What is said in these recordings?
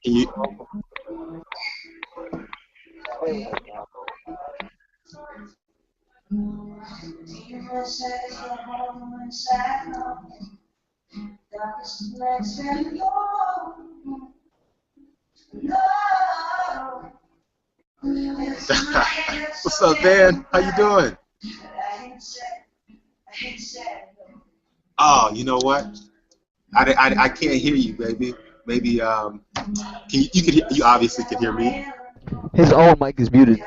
Can you, what's up, man? How you doing? Oh, you know what? I can't hear you, baby. Maybe you obviously can hear me. His own mic is muted.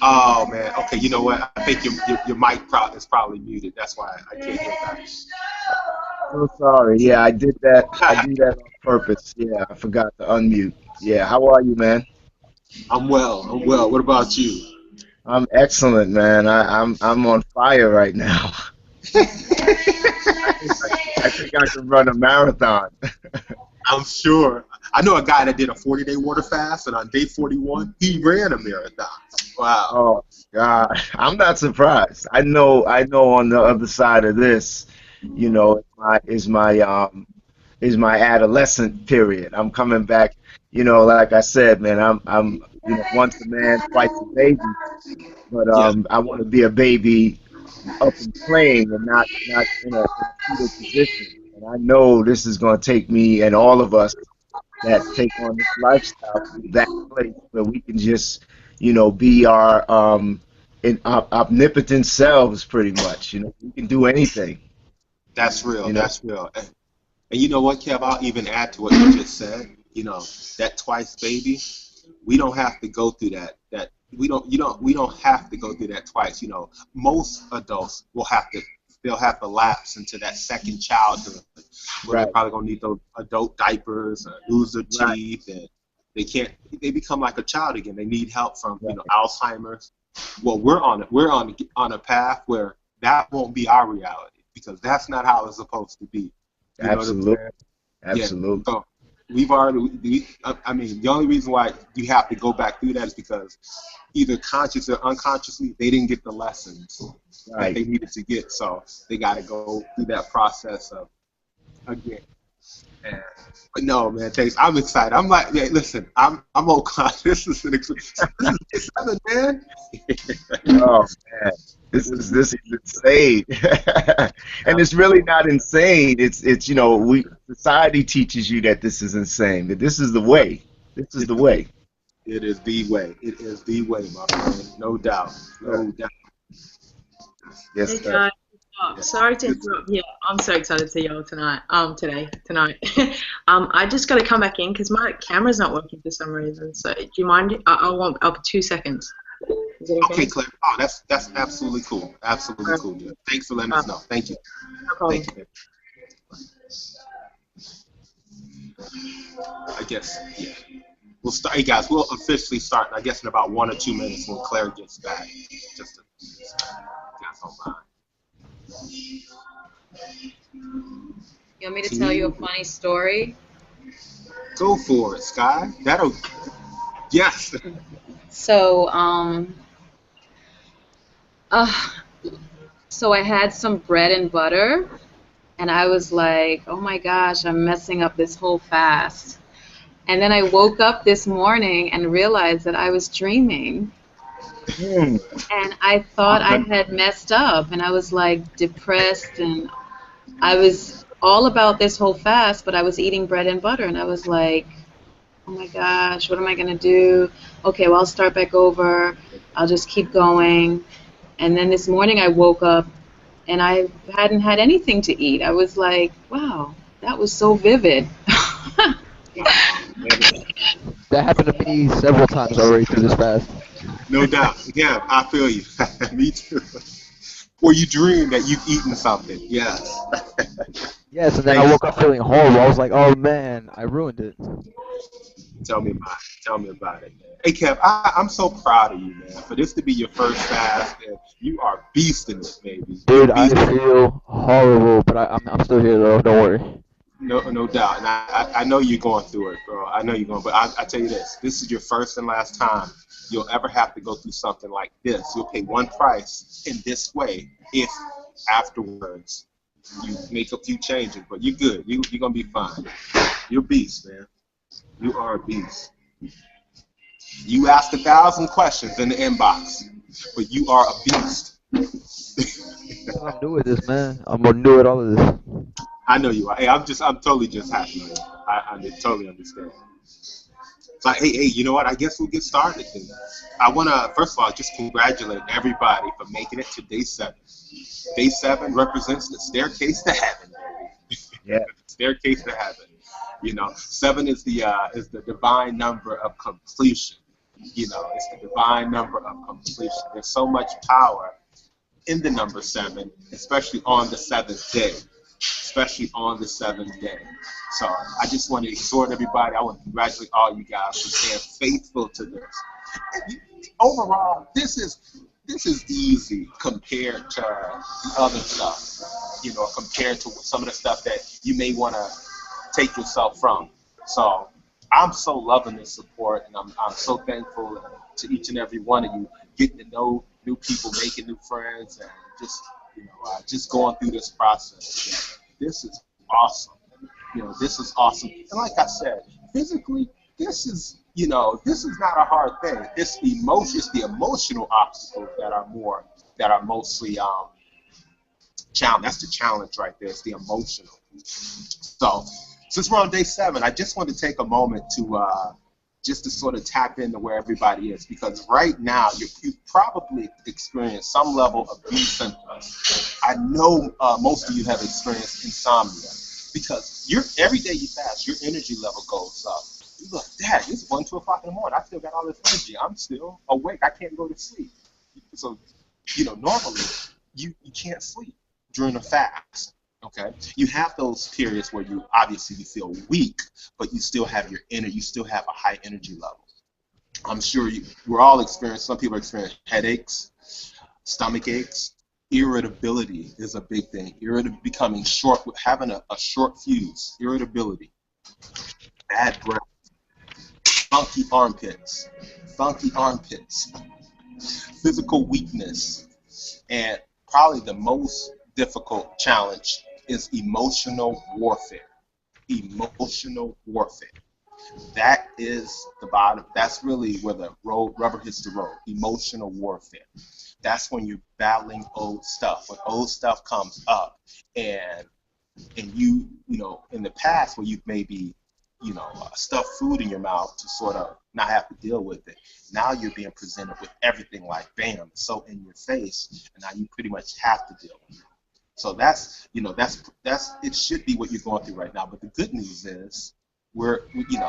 Oh man. Okay. You know what? I think your mic is probably muted. That's why I can't hear So sorry. Yeah, I did that. I that. do that on purpose. Yeah, I forgot to unmute. Yeah, how are you, man? I'm well. I'm well. What about you? I'm excellent, man. I'm on fire right now. I think I can run a marathon. I'm sure. I know a guy that did a 40-day water fast, and on day 41, he ran a marathon. Wow. Oh God, I'm not surprised. I know. On the other side of this, is my adolescent period. I'm coming back. Like I said, man, I'm once a man, twice a baby. But Yes, I want to be a baby up and playing and not in a fetal position. And I know this is going to take me and all of us that take on this lifestyle to that place where we can just, be our omnipotent selves pretty much. We can do anything, that's real. you know. That's real. And you know what, Kev? I'll even add to what you just said. That twice baby, we don't have to go through that. We don't have to go through that twice. Most adults they'll have to lapse into that second childhood where they're Right, probably gonna need those adult diapers, lose their right, teeth, and they become like a child again. They need help from right. Alzheimer's. Well, we're on a path where that won't be our reality because that's not how it's supposed to be. You know what I'm Absolutely, saying? Yeah. absolutely. So I mean, the only reason why you have to go back through that is because either conscious or unconsciously, they didn't get the lessons that Right. they needed to get. So they got to go through that process of again. And, but no, man, thanks. I'm excited. I'm like, yeah, listen, I'm old class. This is seven, man. Oh man, this is insane, and it's really not insane. It's we society teaches you that this is insane, but this is the way. This is the way. It is the way. It is the way, my friend. No doubt. Sir. No doubt. Yes, Hey sir. guys, Yes. sorry to It's, interrupt. Yeah, I'm so excited to see y'all tonight. Tonight. I just got to come back in because my camera's not working for some reason. So do you mind? I'll want up 2 seconds. Is it okay, okay? Claire. Oh, that's absolutely cool. Absolutely Uh, cool. Yeah. Thanks for letting uh, us know. Thank you. no problem. Thank you. I guess. Yeah. We'll start. Hey guys, we'll officially start. I guess in about 1 or 2 minutes when Claire gets back. Just to, guys don't mind. You want me to tell you a Team, funny story? go for it, Sky. That'll. Yes. So, uh, so I had some bread and butter, and I was like, oh my gosh, I'm messing up this whole fast. And then I woke up this morning and realized that I was dreaming. Hmm. And I thought I had messed up, and I was like depressed, and I was all about this whole fast, but I was eating bread and butter, and I was like, oh my gosh, what am I gonna do? Okay, well, I'll start back over. I'll just keep going. And then this morning I woke up and I hadn't had anything to eat. I was like, wow, that was so vivid. Wow. That happened to me several times already through this fast. No doubt. Yeah, I feel you. Me too. Or you dream that you've eaten something. Yes. Yes, and then I Thanks. woke up feeling horrible. I was like, oh man, I ruined it. Tell me about it. Tell me about it. Hey, Kev, I'm so proud of you, man. For this to be your first fast, and you are beasting it, baby. You're Dude, I beasting it. feel horrible, but I'm still here though. Don't worry. No doubt. And I know you're going through it, bro. I know you're going. But I tell you this is your first and last time you'll ever have to go through something like this. You'll pay one price in this way if afterwards you make a few changes. But you're good. You're going to be fine. You're a beast, man. You are a beast. You asked 1,000 questions in the inbox, but you are a beast. Because I'm new at this, man. I'm more new at all of this. I know you are. Hey, I'm totally just happy. I totally understand. So, hey, you know what? I guess we'll get started then. I want to, first of all, just congratulate everybody for making it to day 7. Day 7 represents the staircase to heaven. Yeah. Staircase to heaven. 7 is the divine number of completion. It's the divine number of completion. There's so much power in the number 7, especially on the 7th day. Especially on the 7th day. So I just want to exhort everybody. I want to congratulate all you guys for staying faithful to this. Overall, this is easy compared to the other stuff. Compared to some of the stuff that you may want to take yourself from. So I'm so loving this support, and I'm so thankful to each and every one of you, getting to know new people, making new friends, and just going through this process together. This is awesome. This is awesome. And like I said, physically, this is not a hard thing. It's the emotional obstacles that are mostly challenge. That's the challenge right there. It's the emotional. So since we're on day 7, I just want to take a moment to just to sort of tap into where everybody is, because right now you've probably experienced some level of these symptoms. I know most of you have experienced insomnia, because every day you fast, your energy level goes up. You look, Dad, it's 1, 2 o'clock in the morning. I still got all this energy. I'm still awake. I can't go to sleep. So, normally you can't sleep during a fast. Okay, you have those periods where you feel weak, but you still have your energy. You still have a high energy level. I'm sure we're all experiencing. Some people experience headaches, stomach aches, irritability is a big thing. Becoming short, having a short fuse, irritability, bad breath, funky armpits, physical weakness, and probably the most difficult challenge is emotional warfare. Emotional warfare. That is the bottom. That's really where the rubber hits the road. Emotional warfare. That's when you're battling old stuff. When old stuff comes up, and you in the past where you've maybe stuffed food in your mouth to sort of not have to deal with it. Now you're being presented with everything like bam, so in your face, and now you pretty much have to deal with it. So that's it should be what you're going through right now. But the good news is we're in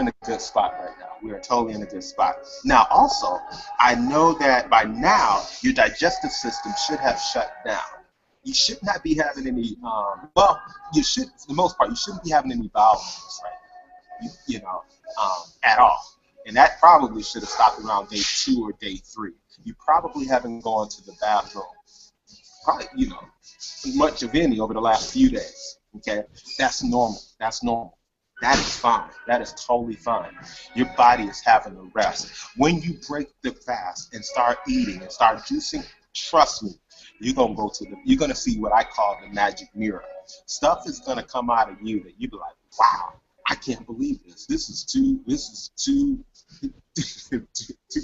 a good spot right now. We are totally in a good spot. Now also, I know that by now your digestive system should have shut down. You should not be having any you should, for the most part, you shouldn't be having any bowel movements right now. At all. And that probably should have stopped around day 2 or day 3. You probably haven't gone to the bathroom probably, much of any over the last few days. Okay? That's normal. That is fine. That is totally fine. Your body is having a rest. When you break the fast and start eating and start juicing, trust me, you're gonna see what I call the magic mirror. Stuff is gonna come out of you that you be like, wow, I can't believe this. This is too too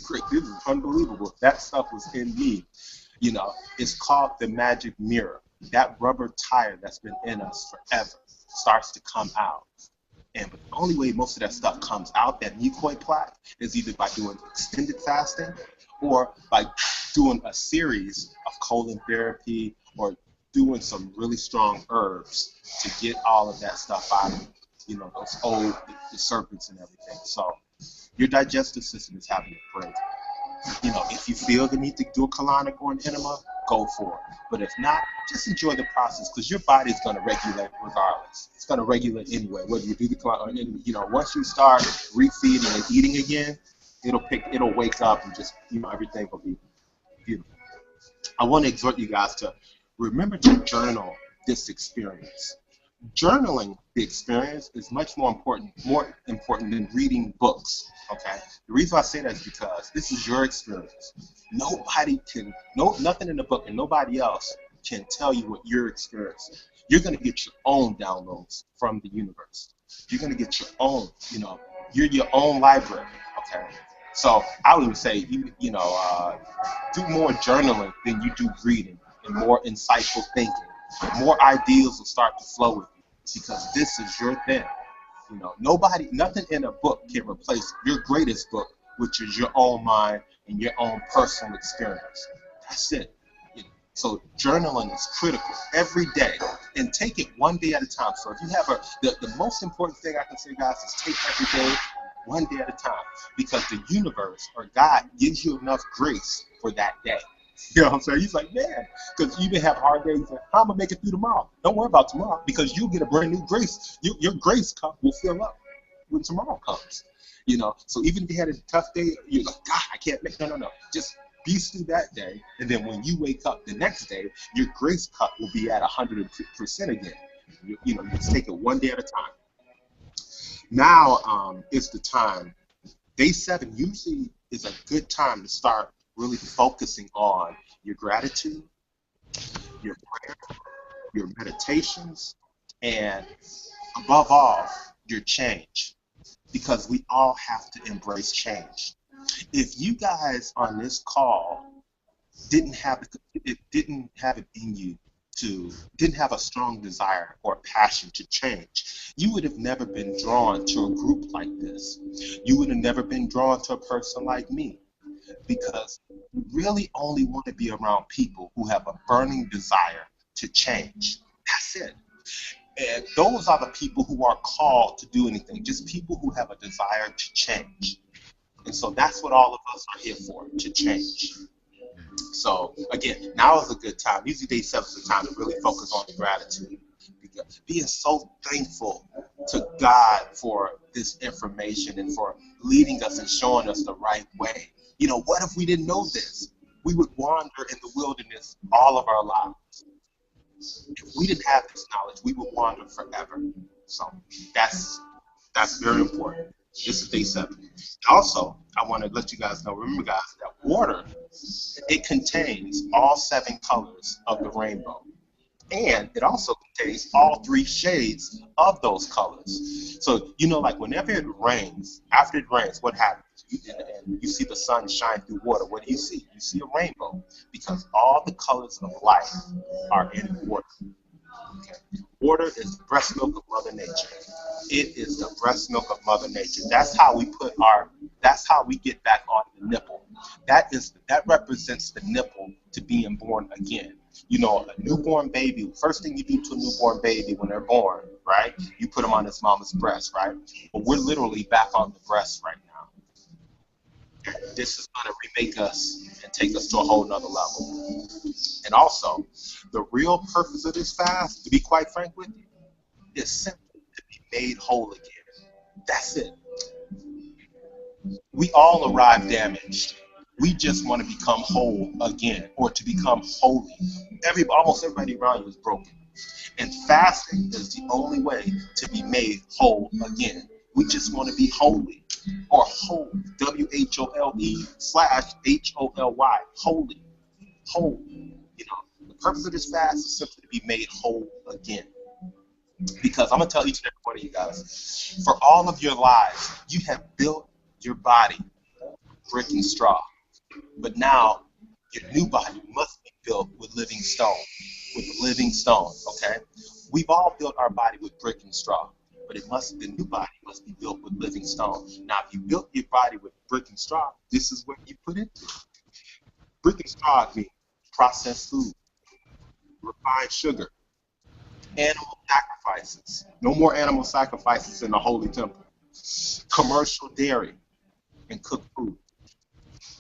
great. This is unbelievable. That stuff was in me. It's called the magic mirror. That rubber tire that's been in us forever starts to come out. And the only way most of that stuff comes out, that mucoid plaque, is either by doing extended fasting or by doing a series of colon therapy or doing some really strong herbs to get all of that stuff out of those old the serpents and everything. So your digestive system is having a break. If you feel the need to do a colonic or an enema, go for it. But if not, just enjoy the process, because your body is going to regulate regardless. It's going to regulate anyway, whether you do the colonic or enema. Once you start refeeding and eating again, it'll wake up and just everything will be beautiful. I want to exhort you guys to remember to journal this experience. Journaling the experience is much more important than reading books. Okay. The reason I say that is because this is your experience. Nothing in the book and nobody else can tell you what you're experiencing. You're going to get your own downloads from the universe. You're going to get your own, you're your own library, okay? So I would even say, do more journaling than you do reading and more insightful thinking. More ideas will start to flow with you because this is your thing. Nothing in a book can replace your greatest book, which is your own mind and your own personal experience. That's it. So journaling is critical every day, and take it one day at a time. So if you have the most important thing I can say, guys, is take every day, one day at a time, because the universe or God gives you enough grace for that day. You know what I'm saying? He's like, man, because you may have hard days. Like, how am I gonna make it through tomorrow? Don't worry about tomorrow, because you'll get a brand new grace. Your grace cup will fill up when tomorrow comes. So even if you had a tough day, you're like, God, I can't make. No. Just beast through that day, and then when you wake up the next day, your grace cup will be at 100% again. You just take it one day at a time. Now is the time. Day 7 usually is a good time to start really focusing on your gratitude, your prayer, your meditations, and above all, your change. Because we all have to embrace change. If you guys on this call didn't have it in you didn't have a strong desire or passion to change, you would have never been drawn to a group like this. You would have never been drawn to a person like me, because you really only want to be around people who have a burning desire to change. That's it. And those are the people who are called to do anything, just people who have a desire to change. And so that's what all of us are here for, to change. So again, now is a good time. Usually day 7 is the time to really focus on gratitude. Because being so thankful to God for this information and for leading us and showing us the right way. What if we didn't know this? We would wander in the wilderness all of our lives. If we didn't have this knowledge, we would wander forever. So that's very important. This is day 7. Also, I want to let you guys know, remember guys, that water, it contains all 7 colors of the rainbow. And it also contains all 3 shades of those colors. So, like whenever it rains, after it rains, what happens? And you see the sun shine through water. What do you see? You see a rainbow, because all the colors of life are in water. Okay. Water is the breast milk of Mother Nature. It is the breast milk of Mother Nature. That's how we get back on the nipple. That represents the nipple to being born again. A newborn baby, first thing you do to a newborn baby when they're born, right? You put them on his mama's breast, right? But we're literally back on the breast right now. This is going to remake us and take us to a whole nother level. And also, the real purpose of this fast, to be quite frank with you, is simply to be made whole again. That's it. We all arrive damaged. We just want to become whole again, or to become holy. Almost everybody around you is broken. And fasting is the only way to be made whole again. We just want to be holy, or whole, WHOLE /HOLY, holy, whole. The purpose of this fast is simply to be made whole again. Because I'm going to tell each and every one of you guys, for all of your lives, you have built your body brick and straw. But now, your new body must be built with living stone, okay? We've all built our body with brick and straw, but the new body must be built with living stone. Now, if you built your body with brick and straw, this is what you put into it. Brick and straw means processed food, refined sugar, animal sacrifices. No more animal sacrifices in the holy temple. Commercial dairy and cooked food.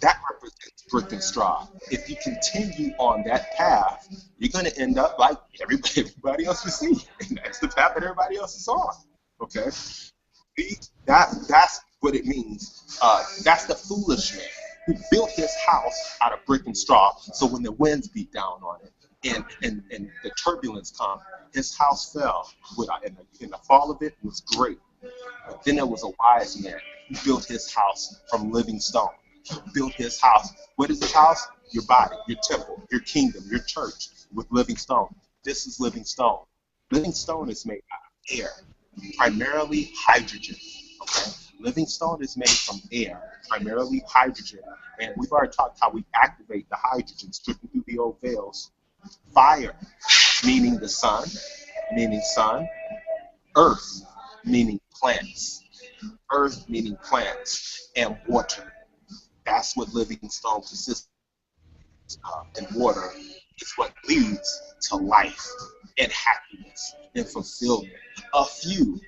That represents brick and straw. If you continue on that path, you're going to end up like everybody else you see. And that's the path that everybody else is on. Okay? That's what it means. That's the foolish man who built his house out of brick and straw, so when the winds beat down on it and the turbulence come, his house fell. And the fall of it was great. But then there was a wise man who built his house from living stone. Built his house. What is his house? Your body, your temple, your kingdom, your church with living stone. This is living stone. Living stone is made out of air. primarily hydrogen. Okay, living stone is made from air, primarily hydrogen, and we've already talked how we activate the hydrogen stripping through the old veils. Fire, meaning the sun, meaning sun. Earth, meaning plants. Earth, meaning plants, and water. That's what living stone consists of. And water is what leads to life and happiness and fulfillment. A few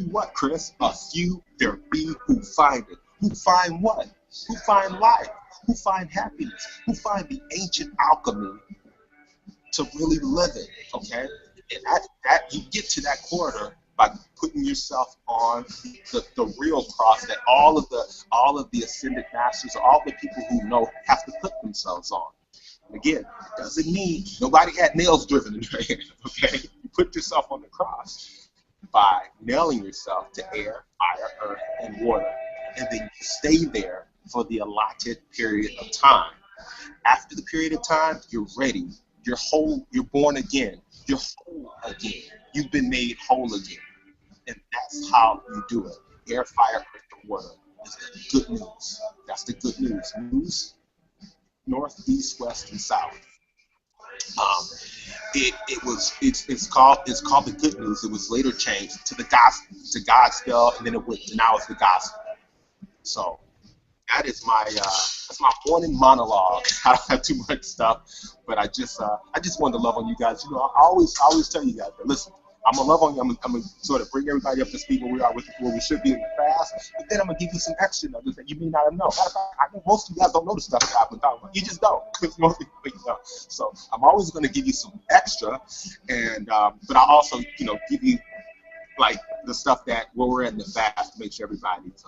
what, Chris? A few there be who find it. Who find what? Who find life? Who find happiness? Who find the ancient alchemy to really live it, okay? And that you get to that quarter by putting yourself on the real cross that all of the ascended masters or all the people who know have to put themselves on. And again, it doesn't mean nobody had nails driven in their hand, okay? You put yourself on the cross by nailing yourself to air, fire, earth, and water. And then you stay there for the allotted period of time. After the period of time, you're ready. You're whole. You're born again. You're whole again. You've been made whole again. And that's how you do it. Air, fire, earth, and water is the good news. That's the good news. News, north, east, west, and south. It's called the good news. It was later changed to the gospel, to Godspell, and then it went to now it's the gospel. So that is that's my morning monologue. I don't have too much stuff, but I just wanted to love on you guys. You know, I always tell you guys that, listen, I'm gonna love on you. I'm gonna sort of bring everybody up to speed where we are with where we should be in the past, but then I'm gonna give you some extra nuggets that you may not have known. Matter of fact, I think most of you guys don't know the stuff that I've been talking about. You just don't, because most people you know. So I'm always gonna give you some extra, and but I'll also give you like the stuff that where we're at in the fast to make sure everybody's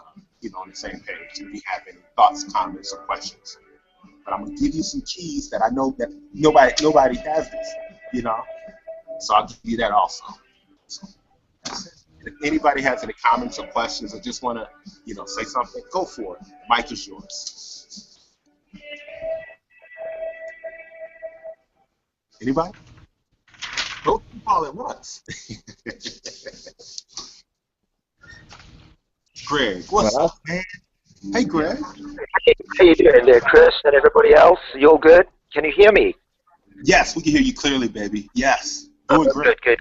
on the same page. If you have any thoughts, comments, or questions, but I'm gonna give you some keys that I know that nobody has this, So I'll give you that also. So that's it. If anybody has any comments or questions or just want to, say something, go for it. Mic is yours. Anybody? Both all at once. Greg, what's up, man? Hey, Greg. How you doing there, Chris, and everybody else? You all good? Can you hear me? Yes, we can hear you clearly, baby. Yes. Doing great. Good.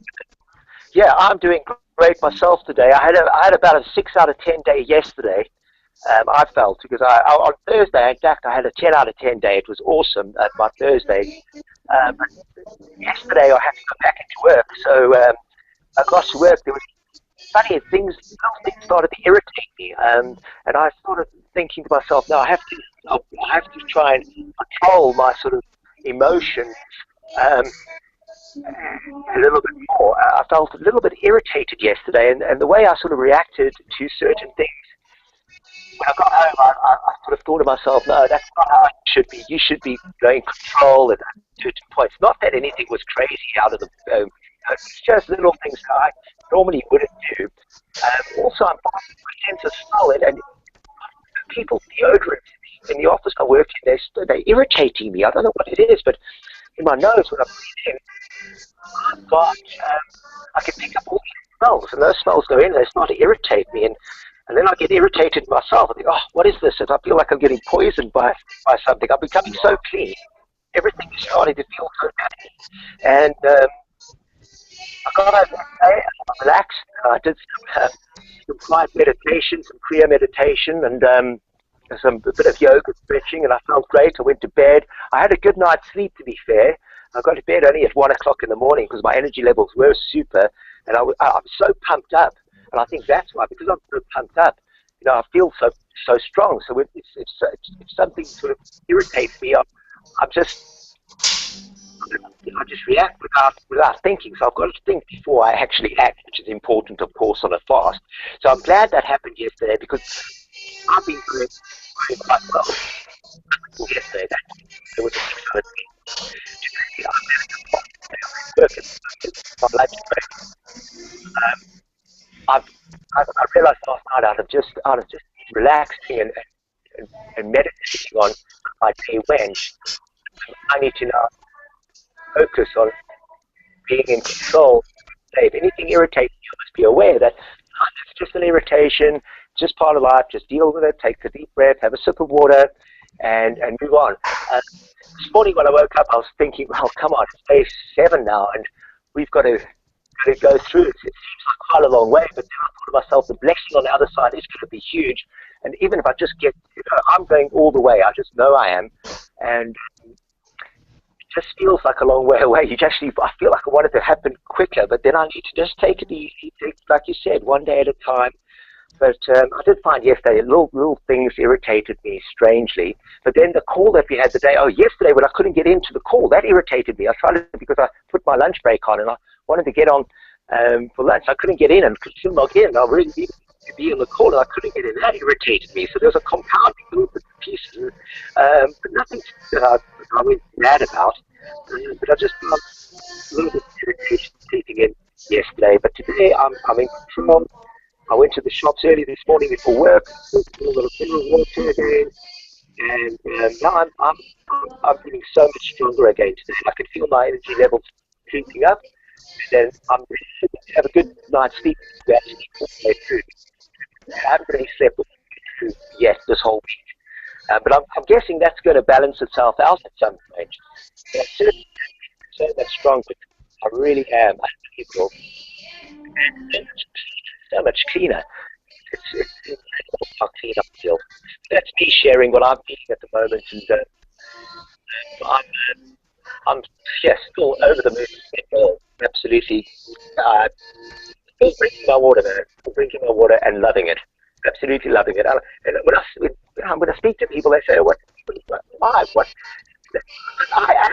Yeah, I'm doing great myself today. I had about a 6 out of 10 day yesterday. I felt because on Thursday, in fact, I had a 10 out of 10 day. It was awesome my Thursday. But yesterday, I had to go back into work. So I got to work. There was funny things started to irritate me, and I started thinking to myself, no, I have to try and control my sort of emotions. A little bit more. I felt a little bit irritated yesterday, and the way I sort of reacted to certain things. When I got home, I sort of thought to myself, no, that's not how it should be. You should be in control at certain points. Not that anything was crazy out of the it's just little things that I normally wouldn't do. Also, I'm my sense of smell, and people's deodorant in the office I work in, they're irritating me. I don't know what it is, but in my nose when I breathe in, I've got, I can pick up all these smells, and those smells go in, they start to irritate me, and then I get irritated myself. I think, oh, what is this? And I feel like I'm getting poisoned by something. I'm becoming so clean. Everything is starting to feel so bad. And I got over that day, I relaxed. I did some quiet meditation, some Kriya meditation, and a bit of yoga stretching, and I felt great. I went to bed. I had a good night's sleep, to be fair. I got to bed only at 1 o'clock in the morning because my energy levels were super, and I'm so pumped up. And I think that's why, because I'm so pumped up, I feel so strong. So if something sort of irritates me, I just react without thinking. So I've got to think before I actually act, which is important, of course, on a fast. So I'm glad that happened yesterday because I've been doing quite well yesterday. There was a I realized last night out of just relaxing and meditating on my day went, I need to now focus on being in control say, if anything irritates you, must be aware that it's just an irritation, just part of life. Just deal with it. Take a deep breath, have a sip of water, and move on. This morning when I woke up, I was thinking, well, come on, it's day 7 now, and we've got to go through it. It seems like quite a long way, but then I thought to myself, the blessing on the other side is going to be huge. And even if I just get, I'm going all the way. I just know I am, and it just feels like a long way away. I feel like I want it to happen quicker, but then I need to just take it easy, like you said, one day at a time. But I did find yesterday little things irritated me strangely. But then the call that we had yesterday when I couldn't get into the call, that irritated me. I tried it because I put my lunch break on and I wanted to get on for lunch. I couldn't get in and could still log in. I really needed to be on the call and I couldn't get in. That irritated me. So there was a compounding little bit of pieces, but nothing that I went mad about. But I just found a little bit of irritation creeping in yesterday. But today I'm in control. I went to the shops early this morning before work, a little bit of water again, and now I'm feeling so much stronger again today. I can feel my energy levels creeping up, and I'm ready to have a good night's sleep all the way through. I haven't really slept through yet this whole week, but I'm guessing that's going to balance itself out at some point. But I'm certainly so much stronger. I really am. I feel so much cleaner. It's incredible how clean I feel. That's me sharing what I'm feeling at the moment, and I'm still over the moon. Absolutely. Still drinking my water, man. Still drinking my water and loving it. Absolutely loving it. And when I speak to people, they say, "What? Why? What?" I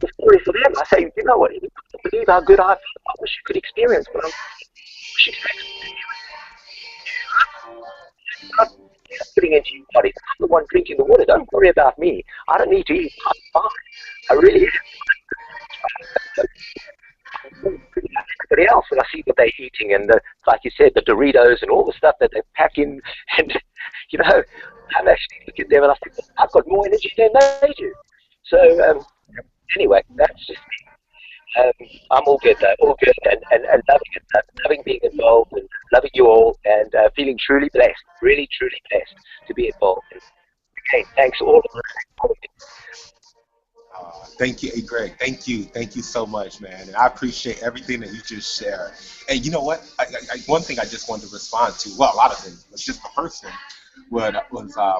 the story for them. I say, you know what? You don't believe how good I feel. I wish you could experience what I'm. Not putting into your body. I'm the one drinking the water. Don't worry about me. I don't need to eat. I'm fine. I really am. Everybody else, when I see what they're eating, and like you said, the Doritos and all the stuff that they pack in, and I'm actually looking at them and I think I've got more energy than they do. So anyway, that's just me. I'm all good though, all good, and loving it, loving being involved, and loving you all, and feeling truly blessed, really truly blessed to be involved. Okay, thanks all of you. Thank you, hey Greg. Thank you so much, man. And I appreciate everything that you just shared. And you know what? One thing I just wanted to respond to. Well, a lot of things, but just the first thing was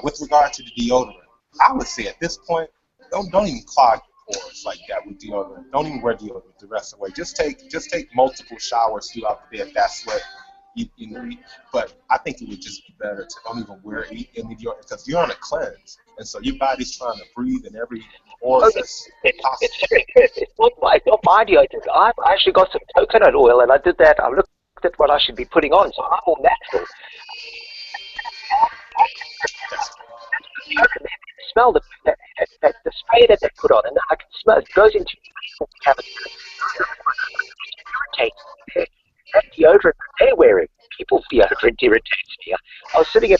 with regard to the deodorant. I would say at this point, don't even clog your pores like that with deodorant. Don't even wear deodorant the rest of the way. Just take multiple showers throughout the day if that's what you need. But I think it would just be better to don't even wear any deodorant because you're on a cleanse, and so your body's trying to breathe in every orifice possible. It's very good. It's not my deodorant. I've actually got some coconut oil, and I did that. I looked at what I should be putting on, so I'm all natural. Smell the spray that they put on, and I can smell it. It goes into your cavity. It irritates. That deodorant that they're wearing, people's deodorant irritates me. I was sitting at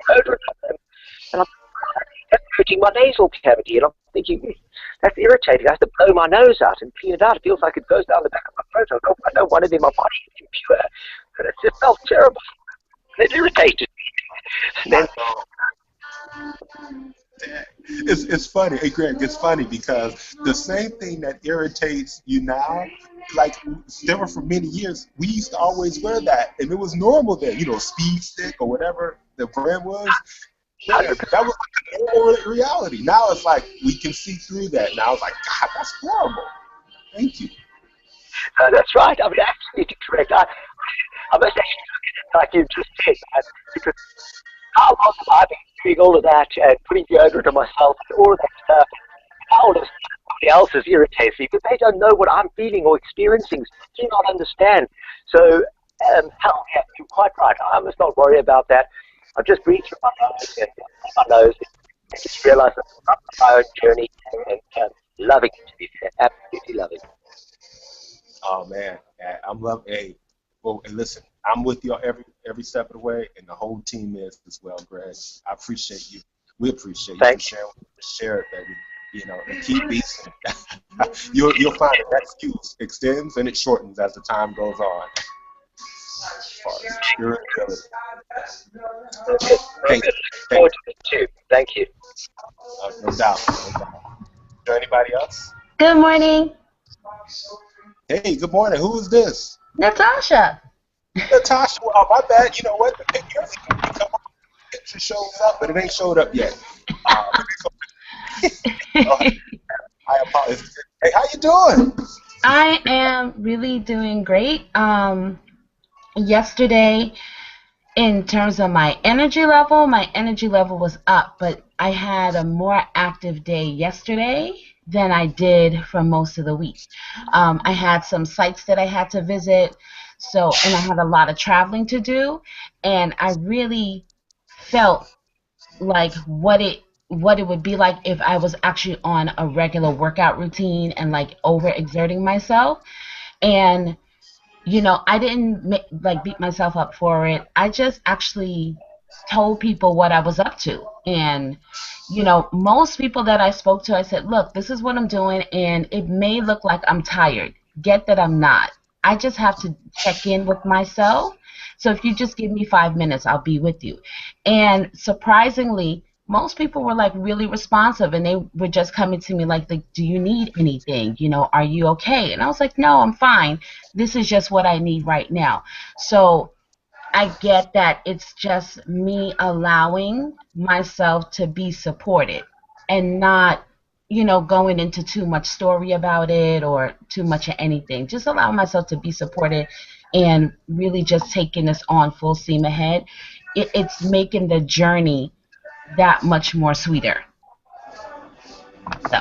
deodorant and I'm hurting my nasal cavity, and I'm thinking, that's irritating. I have to blow my nose out and clean it out. It feels like it goes down the back of my throat. I don't want it in my body. It's impure. And it just felt terrible. It irritated me. And then, It's funny, hey Greg. It's funny because the same thing that irritates you now, like there were for many years, we used to always wear that, and it was normal then. Speed stick or whatever the brand was. Yeah, that was like a normal reality. Now it's like we can see through that. Now it's like, God, that's horrible. Thank you. that's right. I mean, absolutely correct. I must actually look at it like you just said, because how long have I been doing all of that and putting deodorant on myself and all of that stuff? How does somebody else's irritates me? But they don't know what I'm feeling or experiencing, do not understand. So, you're quite right. I must not worry about that. I just breathe through my nose and just realize that I'm on my own journey and loving it, to be fair. Absolutely loving it. Oh man, I'm loving. Hey, well, and listen, I'm with you every step of the way, and the whole team is as well, Greg. I appreciate you. We appreciate you Thank for sharing it, baby. You know, and keep beasting. You'll find that that fuse extends and it shortens as the time goes on. As far as irritability. Very good. Very Thank good. you. Looking forward to it too. Thank you. No doubt. No doubt. Is there anybody else? Good morning, Hey, good morning. Who is this? Natasha. Natasha. Oh, my bad. You know what? The picture, picture shows up, but it ain't showed up yet. Oh, I apologize. Hey, how you doing? I am really doing great. Yesterday, in terms of my energy level was up, but I had a more active day yesterday than I did for most of the week. I had some sites that I had to visit, and I had a lot of traveling to do, and I really felt like what it would be like if I was actually on a regular workout routine and like overexerting myself. And I didn't like beat myself up for it. I just actually told people what I was up to. And most people that I spoke to, I said, look, this is what I'm doing, and it may look like I'm tired. Get that I'm not. I just have to check in with myself. So if you just give me 5 minutes, I'll be with you. And surprisingly, most people were like really responsive, and they were just coming to me like, do you need anything? Are you okay? And I was like, no, I'm fine. This is just what I need right now. So I get that it's just me allowing myself to be supported and not, going into too much story about it or too much of anything. Just allow myself to be supported and really just taking this on full steam ahead. It's making the journey that much more sweeter. So,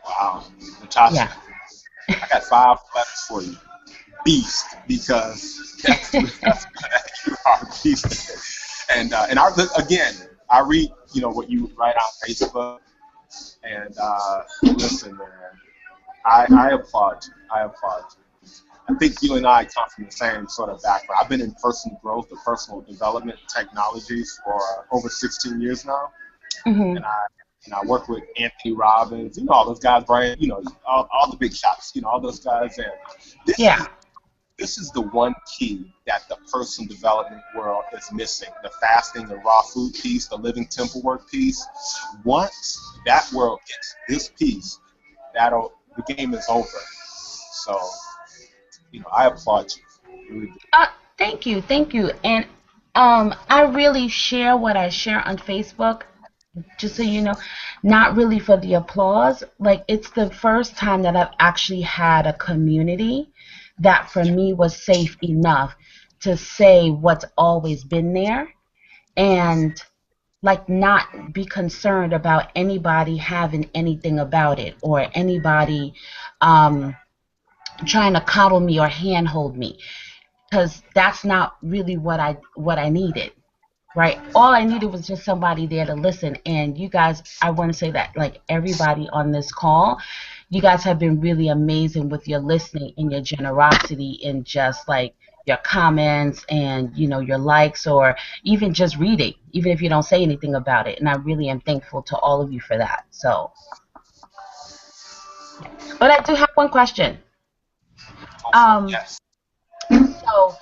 Wow, Natasha, yeah. I got 5 letters for you. Beast, because that's you are a beast. And again, I read what you write on Facebook, and listen, man, I applaud you. I applaud you. I think you and I come from the same sort of background. I've been in personal growth and personal development technologies for over 16 years now, Hmm. and I work with Anthony Robbins, all those guys, Brian, all the big shots, all those guys, and this Yeah. is this is the one key that the personal development world is missing. The fasting and raw food piece, the living temple work piece. Once that world gets this piece, the game is over. So, I applaud you. Really do. Thank you, thank you. And I really share what I share on Facebook, just so you know, not really for the applause. Like, it's the first time that I've actually had a community that for me was safe enough to say what's always been there, and like not be concerned about anybody having anything about it, or anybody um, trying to coddle me or handhold me, because that's not really what I needed. Right, all I needed was just somebody there to listen. And you guys, I want to say that, like, everybody on this call, you guys have been really amazing with your listening and your generosity, and just like your comments and your likes, or even just reading, even if you don't say anything about it. And I really am thankful to all of you for that. So, but I do have one question. Go for it. um Yes. so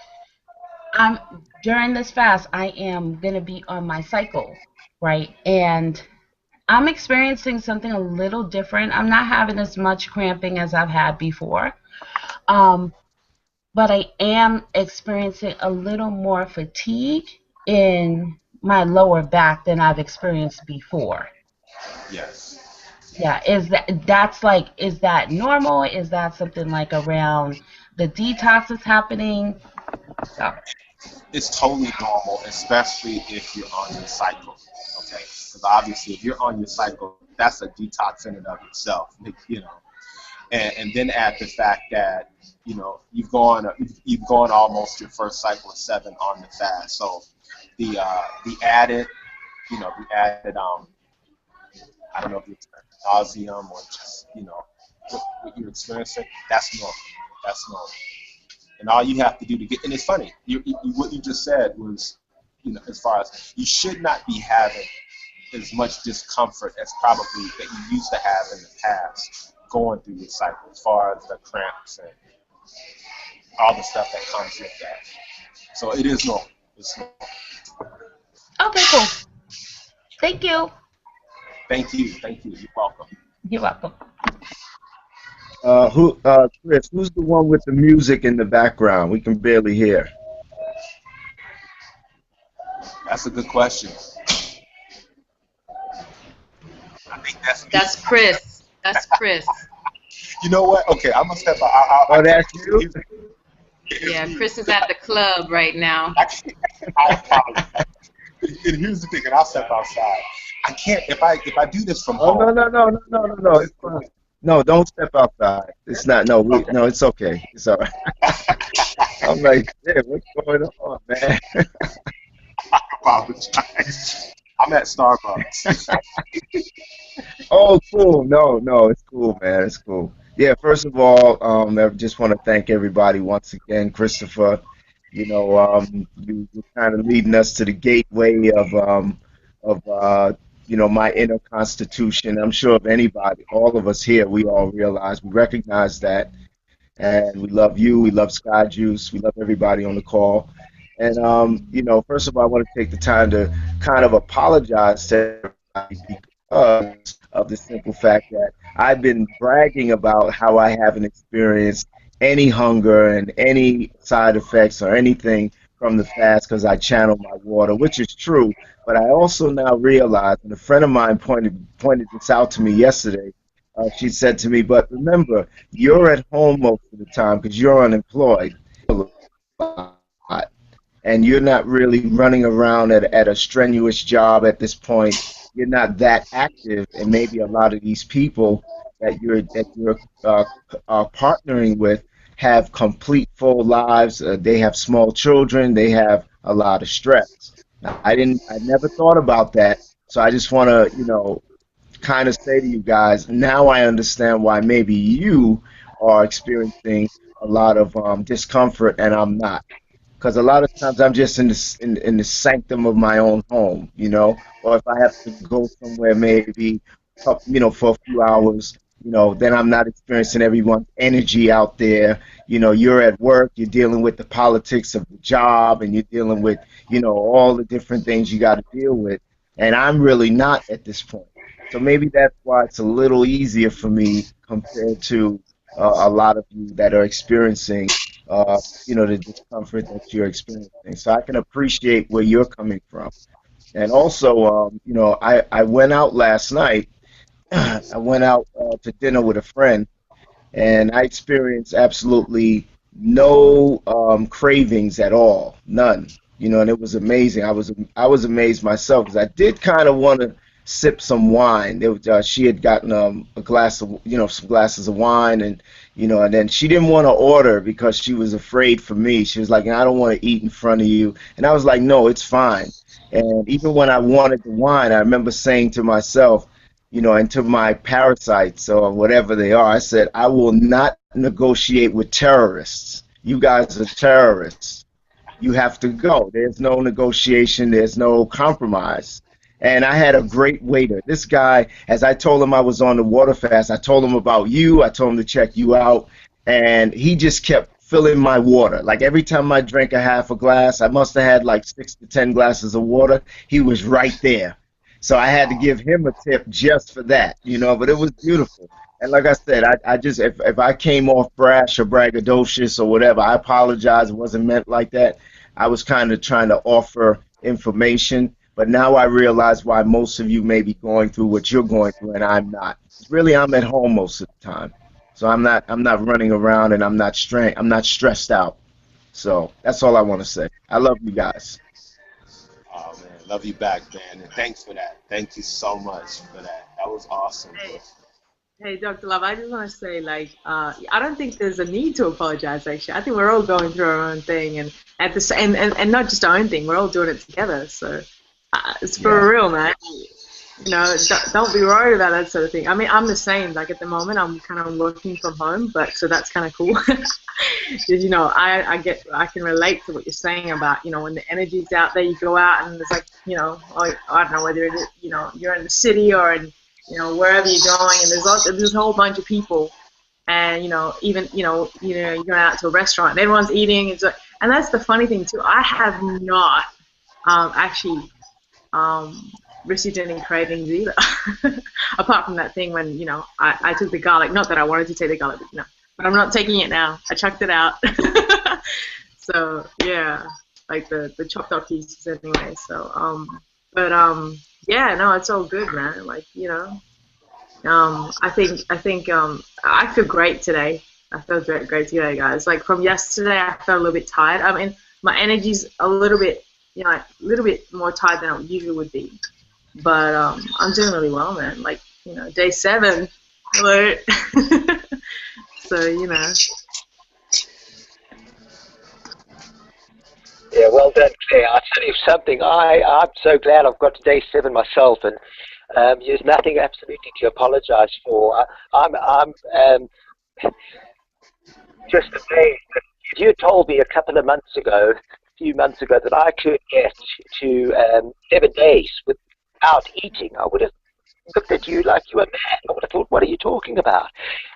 I'm during this fast, I am going to be on my cycle, right? And I'm experiencing something a little different. I'm not having as much cramping as I've had before, um, but I am experiencing a little more fatigue in my lower back than I've experienced before. Yes. Yeah, is that normal? Is that something like around the detox is happening? So, It's totally normal, especially if you're on your cycle. Okay, because obviously, if you're on your cycle, that's a detox in and of itself. And then add the fact that you've gone almost your first cycle of 7 on the fast. So the added I don't know if you're experiencing nauseum or just what you're experiencing. That's normal. That's normal. And all you have to do to get, and it's funny, what you just said was, as far as you should not be having as much discomfort as probably that you used to have in the past going through your cycle, as far as the cramps and all the stuff that comes with that. So it is normal. It's normal. Okay, cool. Thank you. Thank you. Thank you. You're welcome. You're welcome. Chris, who's the one with the music in the background? We can barely hear. That's a good question. I think that's me. That's Chris. That's Chris. You know what? Okay, I'm gonna step out. Oh, that's you? Yeah, Chris is at the club right now. I apologize. And here's the thing, and I'll step outside. I can't if I do this from Oh, home. no. It's fine. No, don't step outside. It's not. No, Okay. no, it's okay. It's all right. I'm like, yeah, what's going on, man? I apologize. I'm at Starbucks. Oh, cool. No, it's cool, man. It's cool. Yeah, first of all, I just want to thank everybody once again, Christopher. You're kind of leading us to the gateway of my inner constitution. I'm sure if anybody, all of us here, we all realize, we recognize that, and we love you, we love Sky Juice, we love everybody on the call. And first of all, I want to take the time to kind of apologize to everybody because of the simple fact that I've been bragging about how I haven't experienced any hunger and any side effects or anything from the fast because I channel my water, which is true. But I also now realize, and a friend of mine pointed this out to me yesterday. She said to me, "But remember, you're at home most of the time because you're unemployed, and you're not really running around at a strenuous job at this point. You're not that active, and maybe a lot of these people that you're partnering with have complete full lives. They have small children. They have a lot of stress. I never thought about that. So I just want to, kind of say to you guys, now I understand why maybe you are experiencing a lot of discomfort and I'm not. Because a lot of times I'm just in the sanctum of my own home, or if I have to go somewhere maybe, for a few hours, then I'm not experiencing everyone's energy out there. You're at work, you're dealing with the politics of the job, and you're dealing with, all the different things you got to deal with. And I'm really not at this point. So maybe that's why it's a little easier for me compared to a lot of you that are experiencing, the discomfort that you're experiencing. So I can appreciate where you're coming from. And also, I went out last night. I went out to dinner with a friend, and I experienced absolutely no cravings at all, none. And it was amazing. I was amazed myself because I did kind of want to sip some wine. She had gotten a glass of some glasses of wine, and then she didn't want to order because she was afraid for me. She was like, I don't want to eat in front of you, and I was like, no, it's fine. And even when I wanted the wine, I remember saying to myself, and to my parasites or whatever they are, I said, I will not negotiate with terrorists. You guys are terrorists. You have to go. There's no negotiation. There's no compromise. And I had a great waiter. This guy, as I told him I was on the water fast, I told him about you. I told him to check you out. And he just kept filling my water. Like every time I drank a half a glass, I must have had like 6 to 10 glasses of water. He was right there. So I had to give him a tip just for that, but it was beautiful. And like I said, I just, if I came off brash or braggadocious or whatever, I apologize. It wasn't meant like that. I was kind of trying to offer information, but now I realize why most of you may be going through what you're going through and I'm not. Really, I'm at home most of the time. So I'm not running around and I'm not stressed out. So that's all I want to say. I love you guys. Oh man, love you back, man, and thanks for that. Thank you so much for that. That was awesome. Bro. Hey, Dr. Love, I just want to say, I don't think there's a need to apologize, actually. I think we're all going through our own thing, and and not just our own thing, we're all doing it together. So it's for real, man. don't be worried about that sort of thing. I mean, I'm the same. Like at the moment, I'm kind of working from home, but so that's kind of cool. Because I can relate to what you're saying about when the energy's out there, you go out and it's like I don't know whether you're in the city or in wherever you're going, and there's a whole bunch of people, and even you're going out to a restaurant and everyone's eating. And that's the funny thing too. I have not actually received any cravings either. Apart from that thing when I took the garlic. Not that I wanted to take the garlic, but I'm not taking it now. I chucked it out. So yeah, like the chopped up pieces anyway. So yeah, no, it's all good, man. Like I think I feel great today. I feel great today, guys. Like from yesterday, I felt a little bit tired. I mean, my energy's a little bit more tired than it usually would be. But I'm doing really well, man. Like day 7. Hello. So Yeah, well done, Claire. I'll tell you something. I'm so glad I've got to day 7 myself, and there's nothing absolutely to apologise for. I'm just amazed. If you told me a few months ago, that I could get to 7 days without eating, I would have looked at you like you were mad. I would have thought, what are you talking about?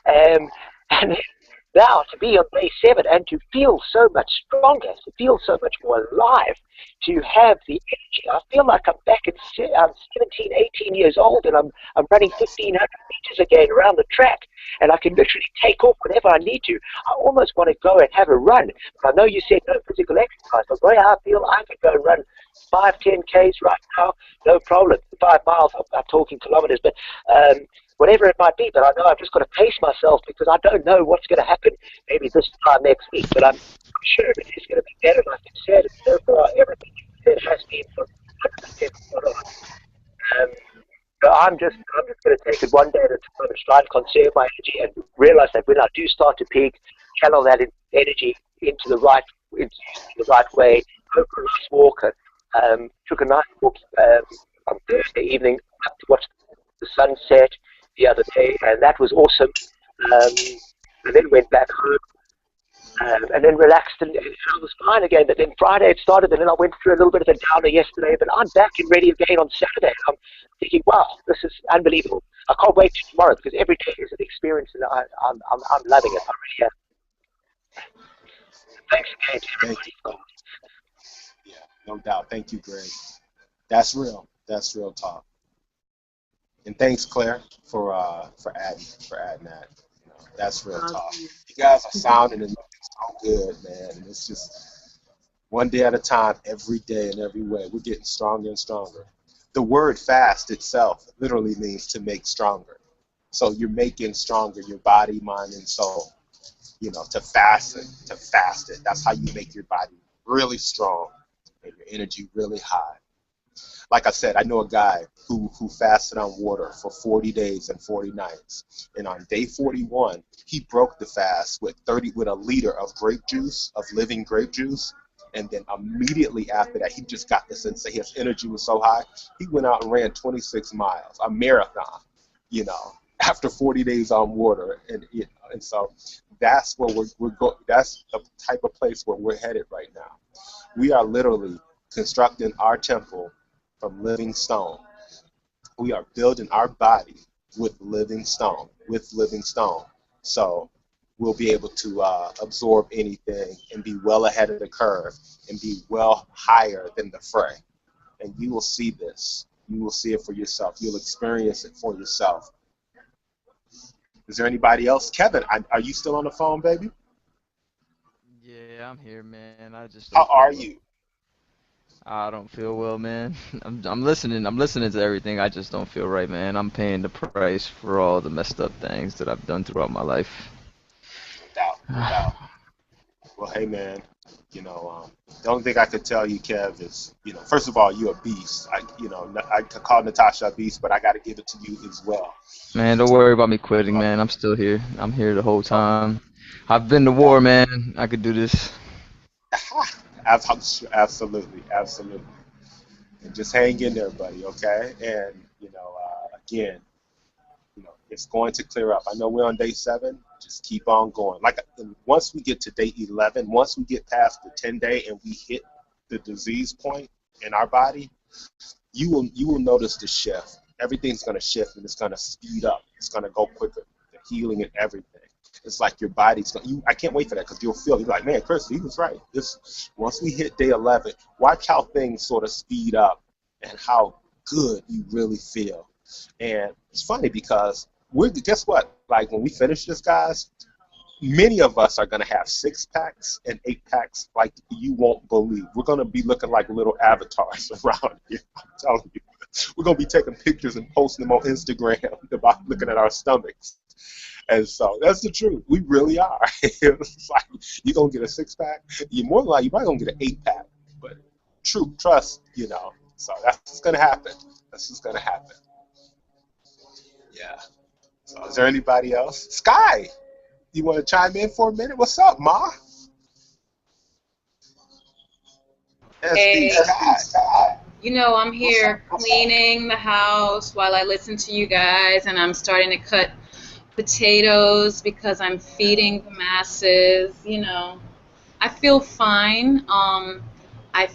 And now to be on day 7 and to feel so much stronger, to feel so much more alive, to have the energy. I feel like I'm back at 17, 18 years old, and I'm running 1,500 meters again around the track, and I can literally take off whenever I need to. I almost want to go and have a run. But I know you said no physical exercise, but the way I feel, I could go and run 5, 10 Ks right now, no problem. 5 miles, I'm talking kilometers, but whatever it might be. But I know I've just got to pace myself, because I don't know what's going to happen maybe this time next week, but I'm sure it is going to be better, like you said. And so far, everything you said has been 100% spot on. So I'm just going to take it one day at a time and try and conserve my energy, and realize that when I do start to peak, channel that energy into the right way. Go for a nice walk. Took a nice walk on Thursday evening up to watch the sunset the other day, and that was awesome. And then went back home, and then relaxed, and I was fine again. But then Friday it started, and then I went through a little bit of a downer yesterday, but I'm back and ready again on Saturday. I'm thinking, wow, this is unbelievable. I can't wait till tomorrow, because every day is an experience, and I'm loving it. I really am. Thanks again to everybody. Yeah, no doubt. Thank you, Greg. That's real. That's real talk. And thanks, Claire, for adding that. That's real talk. You guys are sounding and looking so good, man. And it's just one day at a time, every day in every way. We're getting stronger and stronger. The word fast itself literally means to make stronger. So you're making stronger your body, mind, and soul. To fast it. That's how you make your body really strong and your energy really high. Like I said, I know a guy who fasted on water for 40 days and 40 nights. And on day 41, he broke the fast with a liter of grape juice, of living grape juice. And then immediately after that, he just got the sense that his energy was so high, he went out and ran 26 miles, a marathon, after 40 days on water. And so that's where we're going. That's the type of place where we're headed right now. We are literally constructing our temple from living stone. We are building our body with living stone, So we'll be able to absorb anything and be well ahead of the curve and be well higher than the fray. And you will see this. You will see it for yourself. You'll experience it for yourself. Is there anybody else? Kevin, are you still on the phone, baby? Yeah, I'm here, man. I just How don't feel are well. you? I don't feel well, man. I'm listening. I'm listening to everything. I just don't feel right, man. I'm paying the price for all the messed up things that I've done throughout my life. No doubt, no doubt. Well, hey, man, the only thing I could tell you, Kev, is, first of all, you're a beast. I could call Natasha a beast, but I got to give it to you as well. Man, don't worry about me quitting, man. I'm still here. I'm here the whole Oh, time. I've been to war, man. I could do this. absolutely, absolutely. And just hang in there, buddy, okay? And, Again, it's going to clear up. I know we're on day 7. Just keep on going. Like once we get to day 11, once we get past the 10-day and we hit the disease point in our body, you will notice the shift. Everything's going to shift and it's going to speed up. It's going to go quicker. The healing and everything. It's like your body's going. I can't wait for that because you're like, man, Chris, he was right. Once we hit day 11, watch how things sort of speed up and how good you really feel. And it's funny because guess what? Like when we finish this, guys, many of us are going to have 6-packs and 8-packs like you won't believe. We're going to be looking like little avatars around here. I'm telling you. We're going to be taking pictures and posting them on Instagram about looking at our stomachs. And so that's the truth. We really are. It's like you're going to get a 6-pack. You're more likely, you're probably going to get an 8-pack. But trust, So that's what's going to happen. That's what's going to happen. Yeah. So is there anybody else? Sky, you want to chime in for a minute? What's up, Ma? Hey, Sky. I'm here cleaning the house while I listen to you guys, and I'm starting to cut potatoes because I'm feeding the masses. I feel fine. I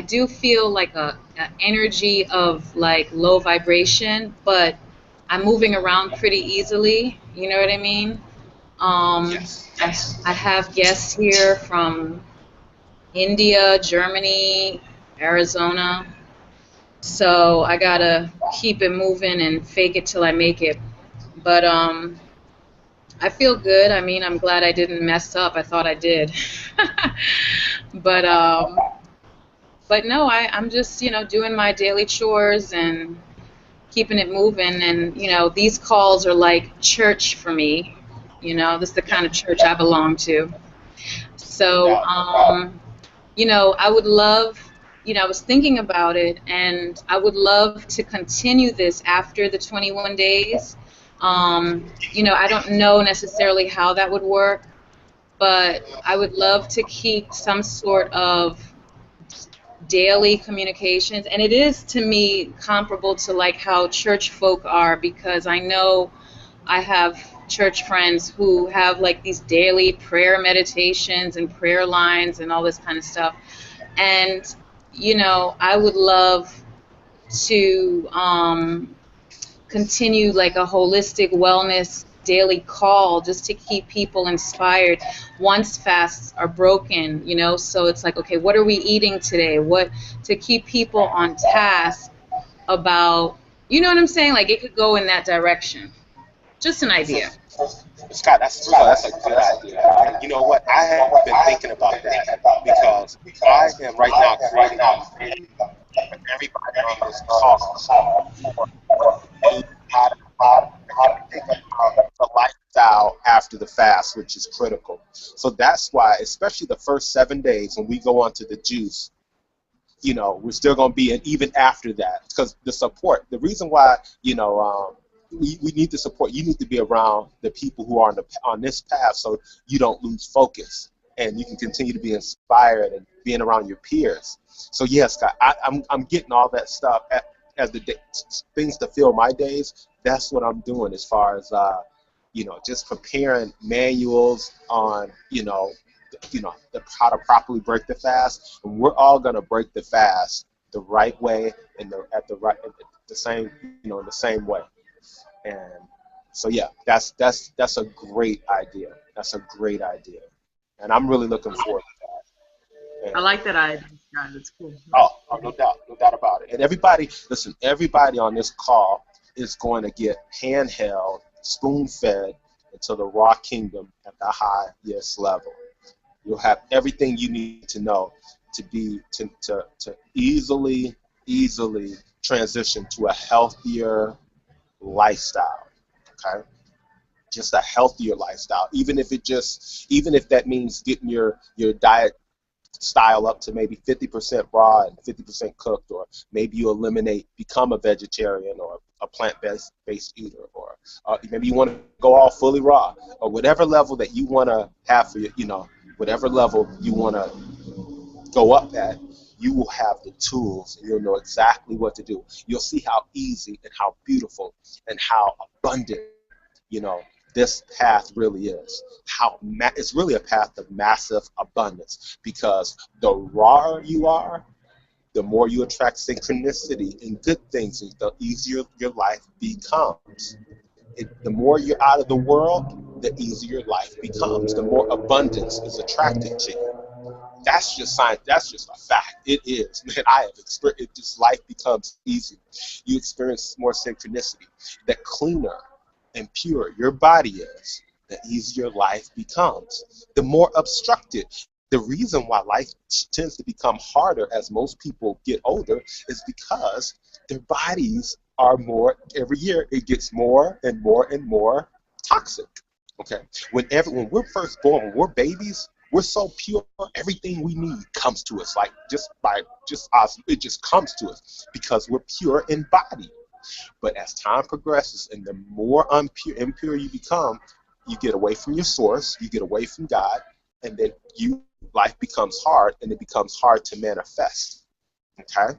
do feel like a energy of like low vibration, but I'm moving around pretty easily. You know what I mean? Yes. I have guests here from India, Germany, Arizona. So I gotta keep it moving and fake it till I make it. But I feel good. I mean, I'm glad I didn't mess up. I thought I did. But no, I'm just doing my daily chores and keeping it moving. And these calls are like church for me. This is the kind of church I belong to. So I would love. I was thinking about it, and I would love to continue this after the 21 days. I don't know necessarily how that would work, but I would love to keep some sort of daily communications. And it is, to me, comparable to like how church folk are, because I know I have church friends who have like these daily prayer meditations and prayer lines and all this kind of stuff. And I would love to continue like a holistic wellness daily call just to keep people inspired once fasts are broken, so it's like, okay, what are we eating today? What to keep people on task about, you know what I'm saying? Like it could go in that direction. Just an idea. Scott, that's a good idea. And you know what? I have been thinking about that because I am right now creating everybody on this call how to think about the lifestyle after the fast, which is critical. So that's why, especially the first 7 days when we go onto the juice, we're still going to be, and even after that, because the support, the reason why, we need the support. You need to be around the people who are on this path so you don't lose focus and you can continue to be inspired and being around your peers. So yes, I'm getting all that stuff as the things to fill my days. That's what I'm doing as far as just preparing manuals on how to properly break the fast. And we're all gonna break the fast the right way and the same in the same way. And so yeah, that's a great idea. That's a great idea, and I'm really looking forward to that. And, I like that idea, guys. It's cool. oh, no doubt about it. And everybody on this call is going to get handheld, spoon-fed into the raw kingdom at the highest level. You'll have everything you need to know to easily transition to a healthier lifestyle. Okay, just a healthier lifestyle. Even if that means getting your diet style up to maybe 50% raw and 50% cooked, or maybe you become a vegetarian or a plant-based eater, or maybe you want to go all fully raw, or whatever level that you want to have for your, whatever level you want to go up at. you will have the tools and you'll know exactly what to do. You'll see how easy and how beautiful and how abundant, you know, this path really is. It's really a path of massive abundance, because the rawer you are, the more you attract synchronicity and good things, and the easier your life becomes. The more you're out of the world, the easier life becomes. The more abundance is attracted to you. That's just science. That's just a fact. It is. Man, I have experienced it. Just life becomes easier. You experience more synchronicity. The cleaner and pure your body is, the easier life becomes. The more obstructed. The reason why life tends to become harder as most people get older is because their bodies are more, every year it gets more and more and more toxic. Okay. When we're first born, when we're babies, we're so pure, everything we need comes to us, like just us, it just comes to us because we're pure in body. But as time progresses and the more impure you become, you get away from your source, you get away from God, and then life becomes hard, and it becomes hard to manifest. Okay?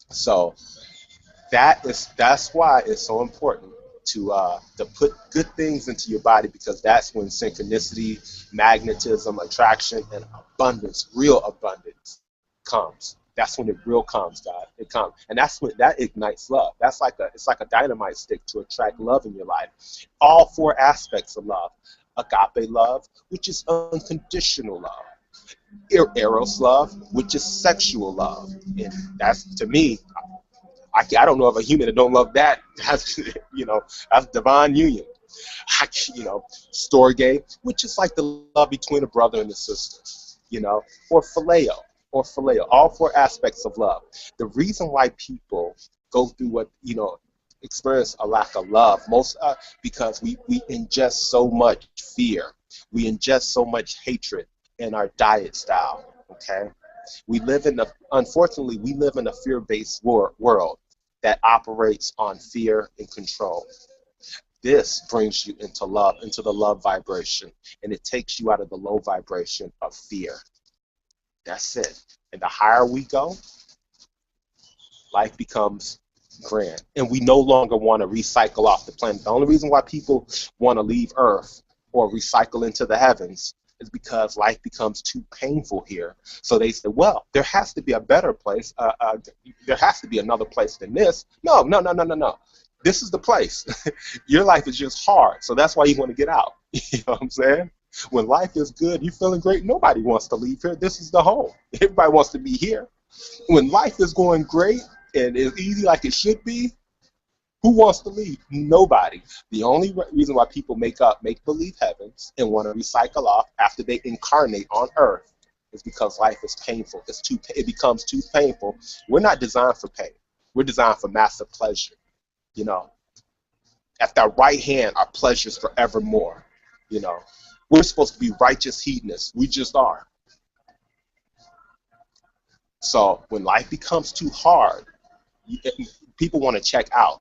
So that's why it's so important to put good things into your body, because that's when synchronicity, magnetism, attraction, and abundance, real abundance, comes. That's when it real comes, God. It comes, and that's when that ignites love. It's like a dynamite stick to attract love in your life. All four aspects of love: agape love, which is unconditional love; eros love, which is sexual love, and that's, to me, I don't know of a human that don't love that. That's that's divine union. Storge, which is like the love between a brother and a sister, or phileo, all four aspects of love. The reason why people go through experience a lack of love, because we ingest so much fear, we ingest so much hatred in our diet style. Okay, unfortunately, we live in a fear-based world that operates on fear and control. This brings you into love, into the love vibration, and it takes you out of the low vibration of fear. That's it. And the higher we go, life becomes grand. And we no longer want to recycle off the planet. The only reason why people want to leave Earth or recycle into the heavens is because life becomes too painful here. So they say, well, there has to be a better place. There has to be another place than this. No. This is the place. Your life is just hard. So that's why you want to get out. You know what I'm saying? When life is good, you're feeling great, nobody wants to leave here. This is the home. Everybody wants to be here. When life is going great and it's easy like it should be, who wants to leave? Nobody. The only reason why people make believe heavens and want to recycle off after they incarnate on Earth is because life is painful. It becomes too painful. We're not designed for pain. We're designed for massive pleasure. At that right hand are pleasures forevermore. We're supposed to be righteous hedonists. We just are. So when life becomes too hard, people want to check out.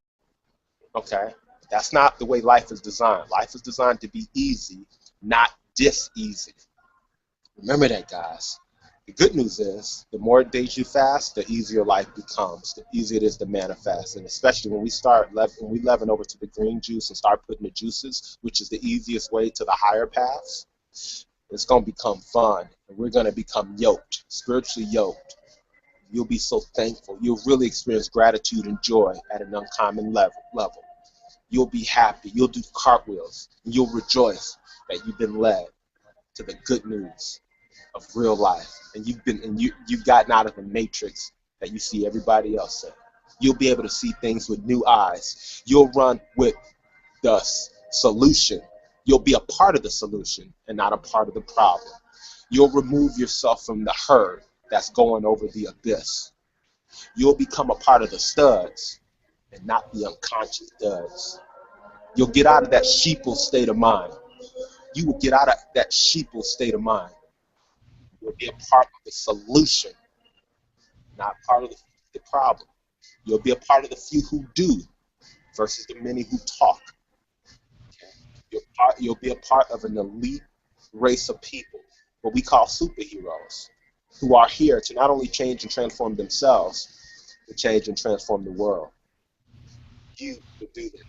Okay? That's not the way life is designed. Life is designed to be easy, not dis-easy. Remember that, guys. The good news is, the more days you fast, the easier life becomes, the easier it is to manifest. And especially when we leaven over to the green juice and start putting the juices, which is the easiest way to the higher paths, it's going to become fun. And we're going to become yoked, spiritually yoked. You'll be so thankful. You'll really experience gratitude and joy at an uncommon level. You'll be happy. You'll do cartwheels. And you'll rejoice that you've been led to the good news of real life, and you've gotten out of the matrix that you see everybody else in. You'll be able to see things with new eyes. You'll run with the solution. You'll be a part of the solution and not a part of the problem. You'll remove yourself from the herd that's going over the abyss. You'll become a part of the studs and not the unconscious duds. You'll get out of that sheeple state of mind. You will get out of that sheeple state of mind. You'll be a part of the solution, not part of the problem. You'll be a part of the few who do versus the many who talk. You'll be a part of an elite race of people, what we call superheroes. who are here to not only change and transform themselves, but change and transform the world. You will do that.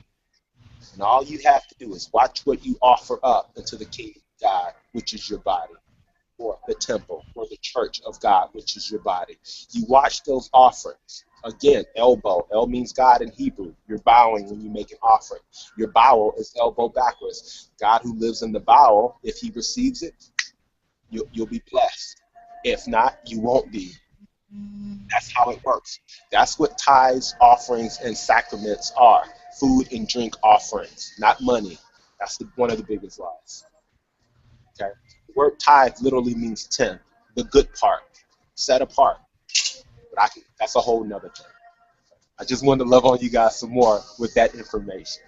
And all you have to do is watch what you offer up into the kingdom of God, which is your body, or the temple, or the church of God, which is your body. You watch those offerings. Again, elbow. El means God in Hebrew. You're bowing when you make an offering. Your bowel is elbow backwards. God who lives in the bowel, if he receives it, you'll be blessed. If not, you won't be. That's how it works. That's what tithes, offerings, and sacraments are. Food and drink offerings, not money. That's one of the biggest lies. Okay? The word tithe literally means 10, the good part, set apart. But that's a whole nother thing. I just wanted to love on you guys some more with that information.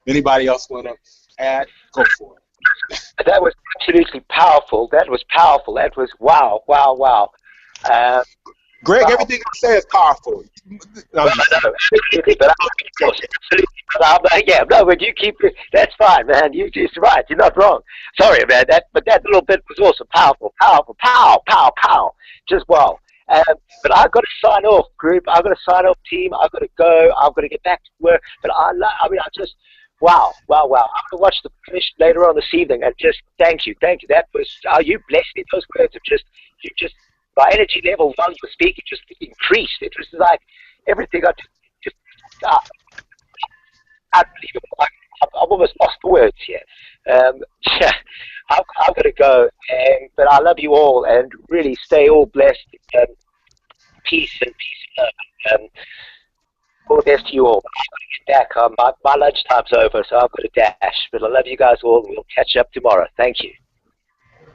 Anybody else want to add? Go for it. That was absolutely powerful. That was powerful. That was wow, wow, wow. Greg, everything I say is powerful. No, but you keep it. That's fine, man. You just right. You're not wrong. Sorry, man. But that little bit was also powerful. Powerful. Pow, pow, pow. Just wow. But I've got to sign off, group. I've got to sign off, team. I've got to go. I've got to get back to work. But I just wow, wow, wow. I'm going to watch the finish later on this evening, and just thank you. That was you blessed me. Those words of you just. My energy level while you were speaking just increased. It was like everything got just unbelievable. I've almost lost the words here. Yeah, I've got to go, but I love you all, and really stay all blessed. Peace and love. All the best to you all. I've got to get back. My lunchtime's over, so I've got to dash. But I love you guys all, and we'll catch up tomorrow. Thank you.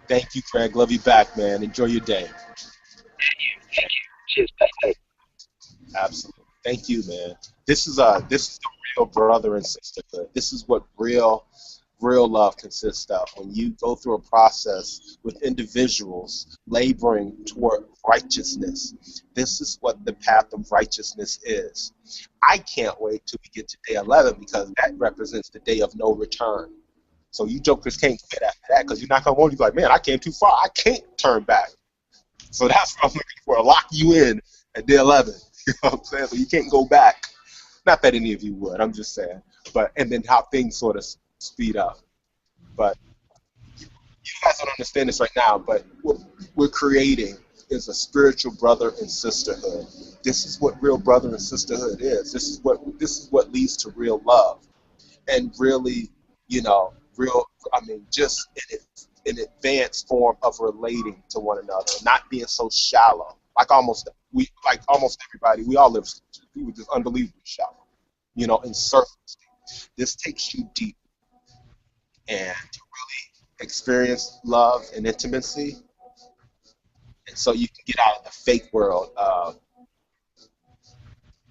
Thank you, Craig. Love you back, man. Enjoy your day. Thank you. Cheers. Bye. Absolutely. Thank you, man. This is the real brother and sisterhood. This is what real love consists of. When you go through a process with individuals laboring toward righteousness, this is what the path of righteousness is. I can't wait till we get to day 11 because that represents the day of no return. So you jokers can't quit after that because you're not going to want to be like, man, I came too far. I can't turn back. So that's what I'm looking for, lock you in at day 11. You know what I'm saying? So you can't go back. Not that any of you would, I'm just saying. And then how things sort of speed up. But you guys don't understand this right now, but what we're creating is a spiritual brother and sisterhood. This is what real brother and sisterhood is. This is what leads to real love. And really, just an advanced form of relating to one another, not being so shallow. Like almost everybody, we all live. We were just unbelievably shallow, in surface. This takes you deep, and to really experience love and intimacy, and so you can get out of the fake world of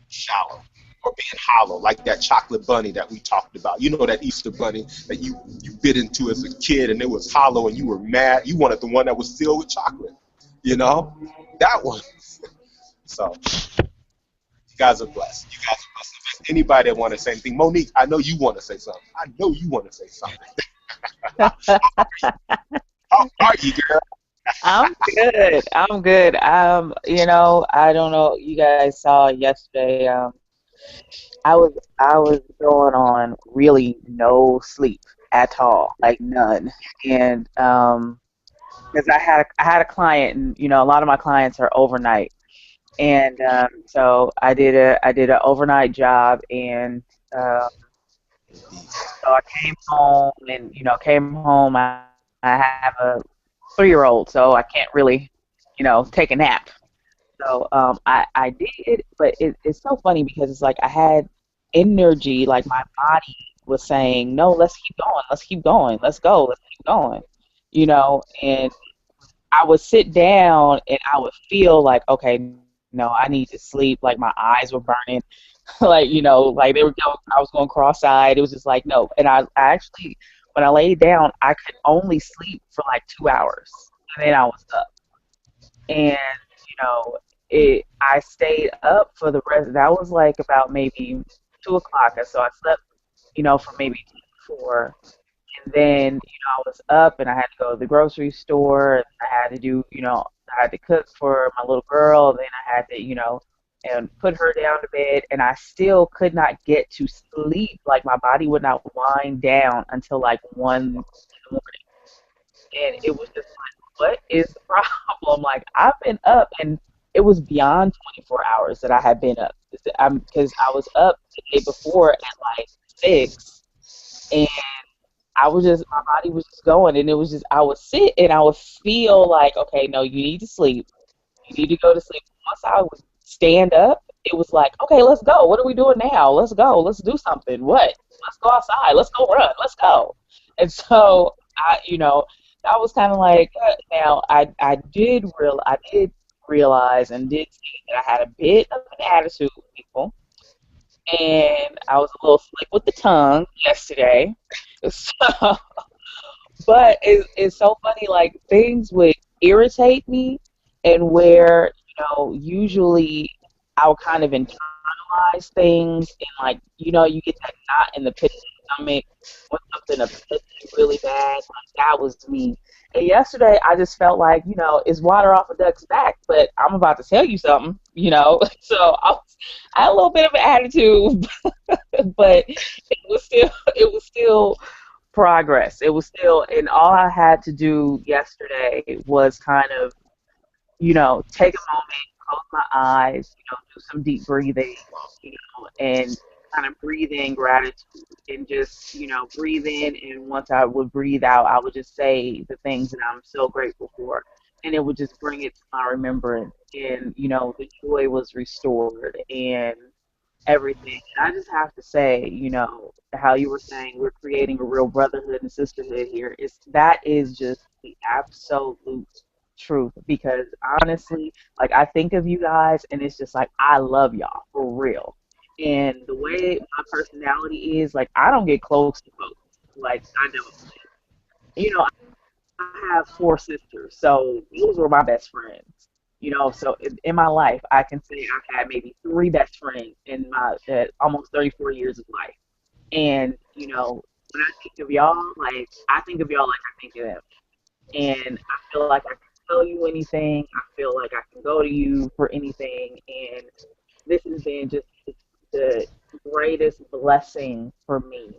shallow or being hollow, like that chocolate bunny that we talked about. You know, that Easter bunny that you bit into as a kid and it was hollow and you were mad. You wanted the one that was filled with chocolate, that one. So you guys are blessed. Anybody that want to say anything? Monique, I know you want to say something. How are you, girl? I'm good. I don't know. You guys saw yesterday. I was going on really no sleep at all, like none, and because I had a client, and a lot of my clients are overnight, and so I did an overnight job, and so I came home, and I have a 3-year-old, so I can't really take a nap. So I did, but it's so funny because it's like I had energy, like my body was saying, no, let's keep going, let's go, let's keep going, and I would sit down and I would feel like, okay, no, I need to sleep, like my eyes were burning, like, like they were going, I was going cross-eyed, it was just like, no, and I actually, when I laid down, I could only sleep for like 2 hours, and then I was up, and I stayed up for the rest. That was like about maybe 2 o'clock, and so I slept, for maybe 4, and then I was up and I had to go to the grocery store. And I had to do, I I had to cook for my little girl, then I had to, and put her down to bed, and I still could not get to sleep. Like my body would not wind down until like 1 in the morning, and it was just like, what is the problem? Like I've been up, and it was beyond 24 hours that I had been up. Because I was up the day before at like 6, and I was just my body was just going, and it was just I would sit and I would feel like, okay, no, you need to sleep. You need to go to sleep. Once I would stand up, it was like, okay, let's go. What are we doing now? Let's go. Let's do something. What? Let's go outside. Let's go run. Let's go. And so that was kind of like now I did realize and did see that I had a bit of an attitude with people, and I was a little slick with the tongue yesterday. So, but it's so funny, like things would irritate me, and where, usually I'll kind of internalize things, and like, you get that knot in the pit of your stomach when something upsets you really bad. Like that was me. And yesterday I just felt like, it's water off a duck's back, but I'm about to tell you something. So I had a little bit of an attitude, but it was still progress. It was still, and all I had to do yesterday was kind of, take a moment, close my eyes, do some deep breathing, and kind of breathe in gratitude, and just, breathe in, and once I would breathe out, I would just say the things that I'm so grateful for, and it would just bring it to my remembrance, and, the joy was restored, and everything. And I just have to say, how you were saying we're creating a real brotherhood and sisterhood here. That is just the absolute truth. Because honestly, like I think of you guys, and it's just like I love y'all for real. And the way my personality is, like I don't get close to folks. Like I don't. You know, I have 4 sisters, so those were my best friends. So in my life, I can say I've had maybe 3 best friends in my almost 34 years of life. And when I think of y'all, like I think of y'all like I think of them, and I feel like I can tell you anything. I feel like I can go to you for anything, and this has been just the greatest blessing for me.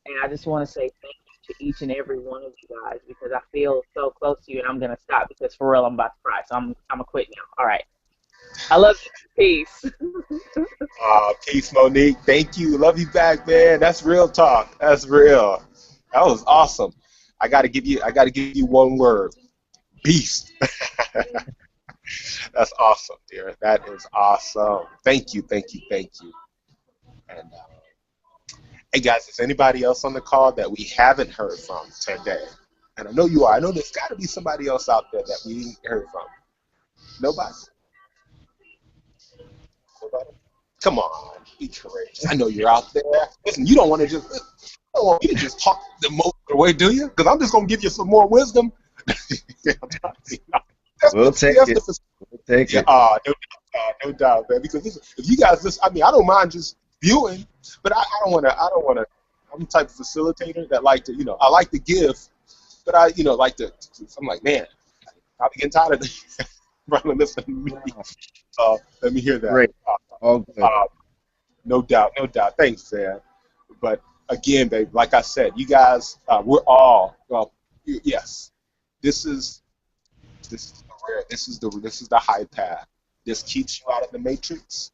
And I just want to say thank you to each and every one of you guys, because I feel so close to you, and I'm gonna stop because for real I'm about to cry. So I'm gonna quit now. All right. I love you. Peace. Peace, Monique. Thank you. Love you back, man. That's real talk. That's real. That was awesome. I gotta give you one word. Beast. That's awesome, dear. That is awesome. Thank you, thank you, thank you. And hey, guys, is anybody else on the call that we haven't heard from today? And I know you are. I know there's got to be somebody else out there that we ain't heard from. Nobody? Nobody? Come on, be courageous. I know you're out there. Listen, you don't want to just. You don't want me to just talk the most way, do you? Because I'm just gonna give you some more wisdom. We'll take it. We'll take it. No doubt, man. Because listen, if you guys just, I mean, I don't mind just viewing, but I don't want to. I don't want to. I'm the type of facilitator that like to, I like to give, but I, like to. I'm like, man, I'm getting tired of this. Rather listen to me. Let me hear that. Great. All good. No doubt, no doubt. Thanks, man. But again, babe, like I said, you guys, we're all well. Yes, this is the high path. This keeps you out of the matrix,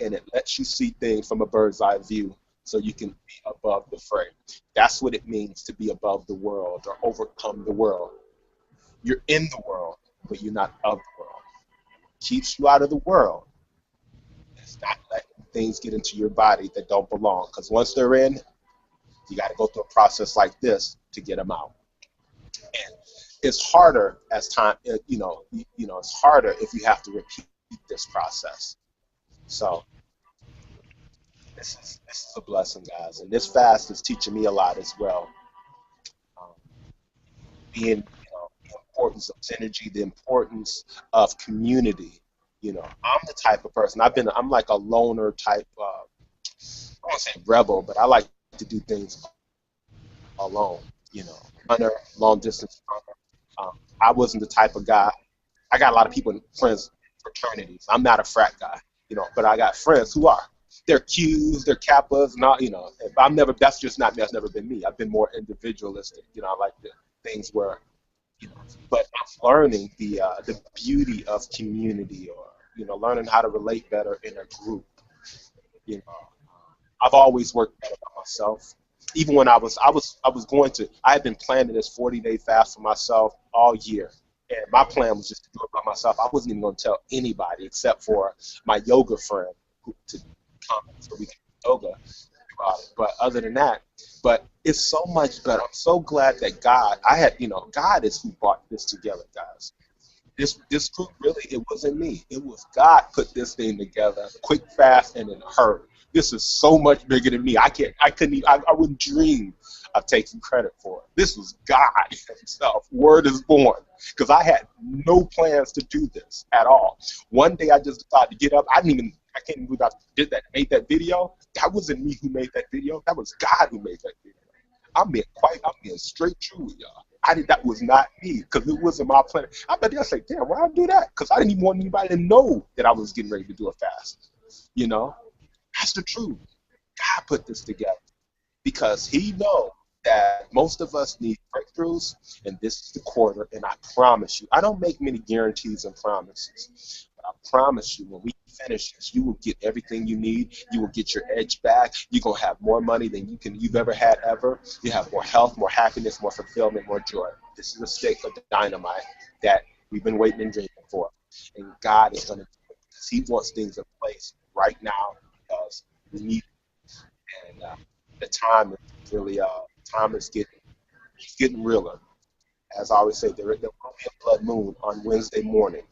and it lets you see things from a bird's eye view, so you can be above the fray. That's what it means to be above the world or overcome the world. You're in the world, but you're not of the world. Keeps you out of the world. It's not letting things get into your body that don't belong. Because once they're in, you got to go through a process like this to get them out. And it's harder as time, it's harder if you have to repeat this process. So this is a blessing, guys. And this fast is teaching me a lot as well. Um, being, the importance of synergy, the importance of community. I'm the type of person. I'm like a loner type. I don't want to say rebel, but I like to do things alone. Runner, long distance runner. I wasn't the type of guy I got a lot of people in friends fraternities. I'm not a frat guy, but I got friends who are. They're Qs, they're Kappas, not, and I'm never. That's just not me. That's never been me. I've been more individualistic. I like the things where, but I'm learning the beauty of community, or learning how to relate better in a group. You know, I've always worked better by myself. Even when I had been planning this 40-day fast for myself all year. And my plan was just to do it by myself. I wasn't even going to tell anybody except for my yoga friend to come so we can do yoga about it. But other than that, but it's so much better. I'm so glad that God is who brought this together, guys. This group, really, it wasn't me. It was God put this thing together, quick, fast, and in a hurry. This is so much bigger than me. I wouldn't dream of taking credit for it. This was God himself. Word is born. Because I had no plans to do this at all. One day I just decided to get up. I can't even believe I made that video. That wasn't me who made that video. That was God who made that video. I'm being straight true with y'all. That was not me, because it wasn't my plan. I bet they'll say, damn, why'd I do that? Because I didn't even want anybody to know that I was getting ready to do a fast. That's the truth. God put this together because he knows that most of us need breakthroughs, and this is the quarter, and I promise you, I don't make many guarantees and promises, but I promise you, when we finish this, you will get everything you need. You will get your edge back. You're going to have more money than you've ever had ever. You have more health, more happiness, more fulfillment, more joy. This is a stick of dynamite that we've been waiting and dreaming for, and God is going to do it because he wants things in place right now because we need it. And the time is really time is getting realer. As I always say, there will be a blood moon on Wednesday morning,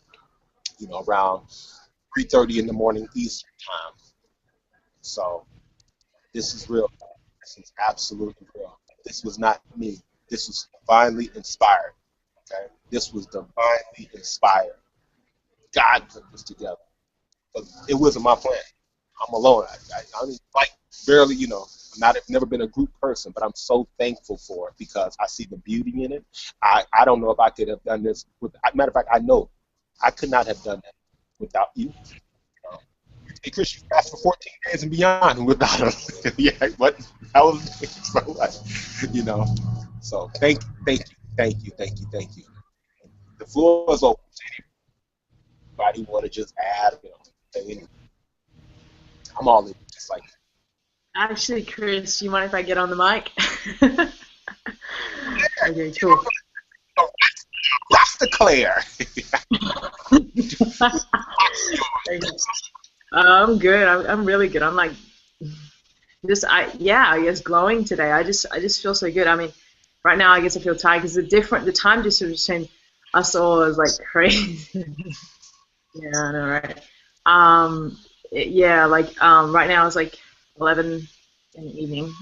around 3:30 in the morning Eastern time. So this is real. This is absolutely real. This was not me. This was divinely inspired. Okay, this was divinely inspired. God put this together. But it wasn't my plan. I'm alone. I mean, like barely, I've never been a group person, but I'm so thankful for it because I see the beauty in it. I don't know if I could have done this. Matter of fact, I know I could not have done that without you. Hey, Chris, you fast for 14 days and beyond without us. Yeah, but that was so much. So thank you. The floor is open. Anybody want to just add, say anything. I'm all in, just like. Actually, Chris, you mind if I get on the mic? Okay, cool. That's the Claire. I'm good. I'm really good. I'm like, I guess glowing today. I just feel so good. I mean, right now I guess I feel tired because the time just between us all is like crazy. Yeah, I know, right? Right now it's like 11 in the evening.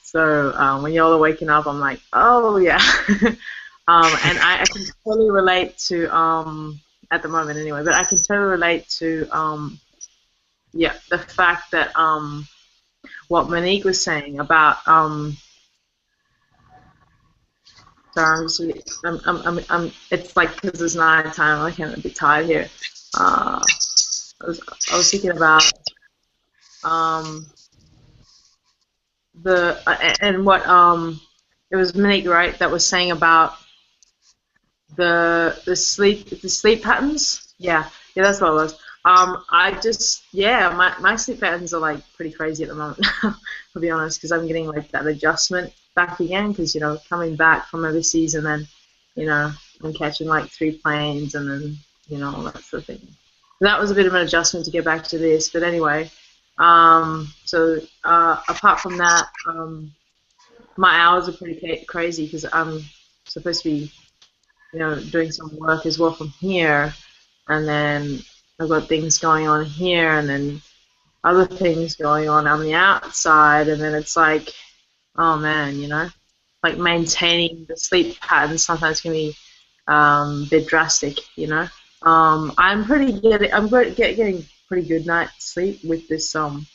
So when y'all are waking up, I'm like, oh yeah. And I can totally relate to at the moment anyway, but I can totally relate to the fact that what Monique was saying about sorry, it's like because it's night time, I can't be tired here. I was thinking about what it was Monique, right, that was saying about the sleep patterns. Yeah, that's what it was. My sleep patterns are like pretty crazy at the moment, to be honest, because I'm getting like that adjustment back again, because coming back from overseas and then I'm catching like 3 planes and then all that sort of thing. So that was a bit of an adjustment to get back to this, but anyway. So apart from that, my hours are pretty crazy because I'm supposed to be doing some work as well from here, and then I've got things going on here, and then other things going on the outside, and then it's like, oh man, like maintaining the sleep pattern sometimes can be a bit drastic, I'm getting pretty good night's sleep with this water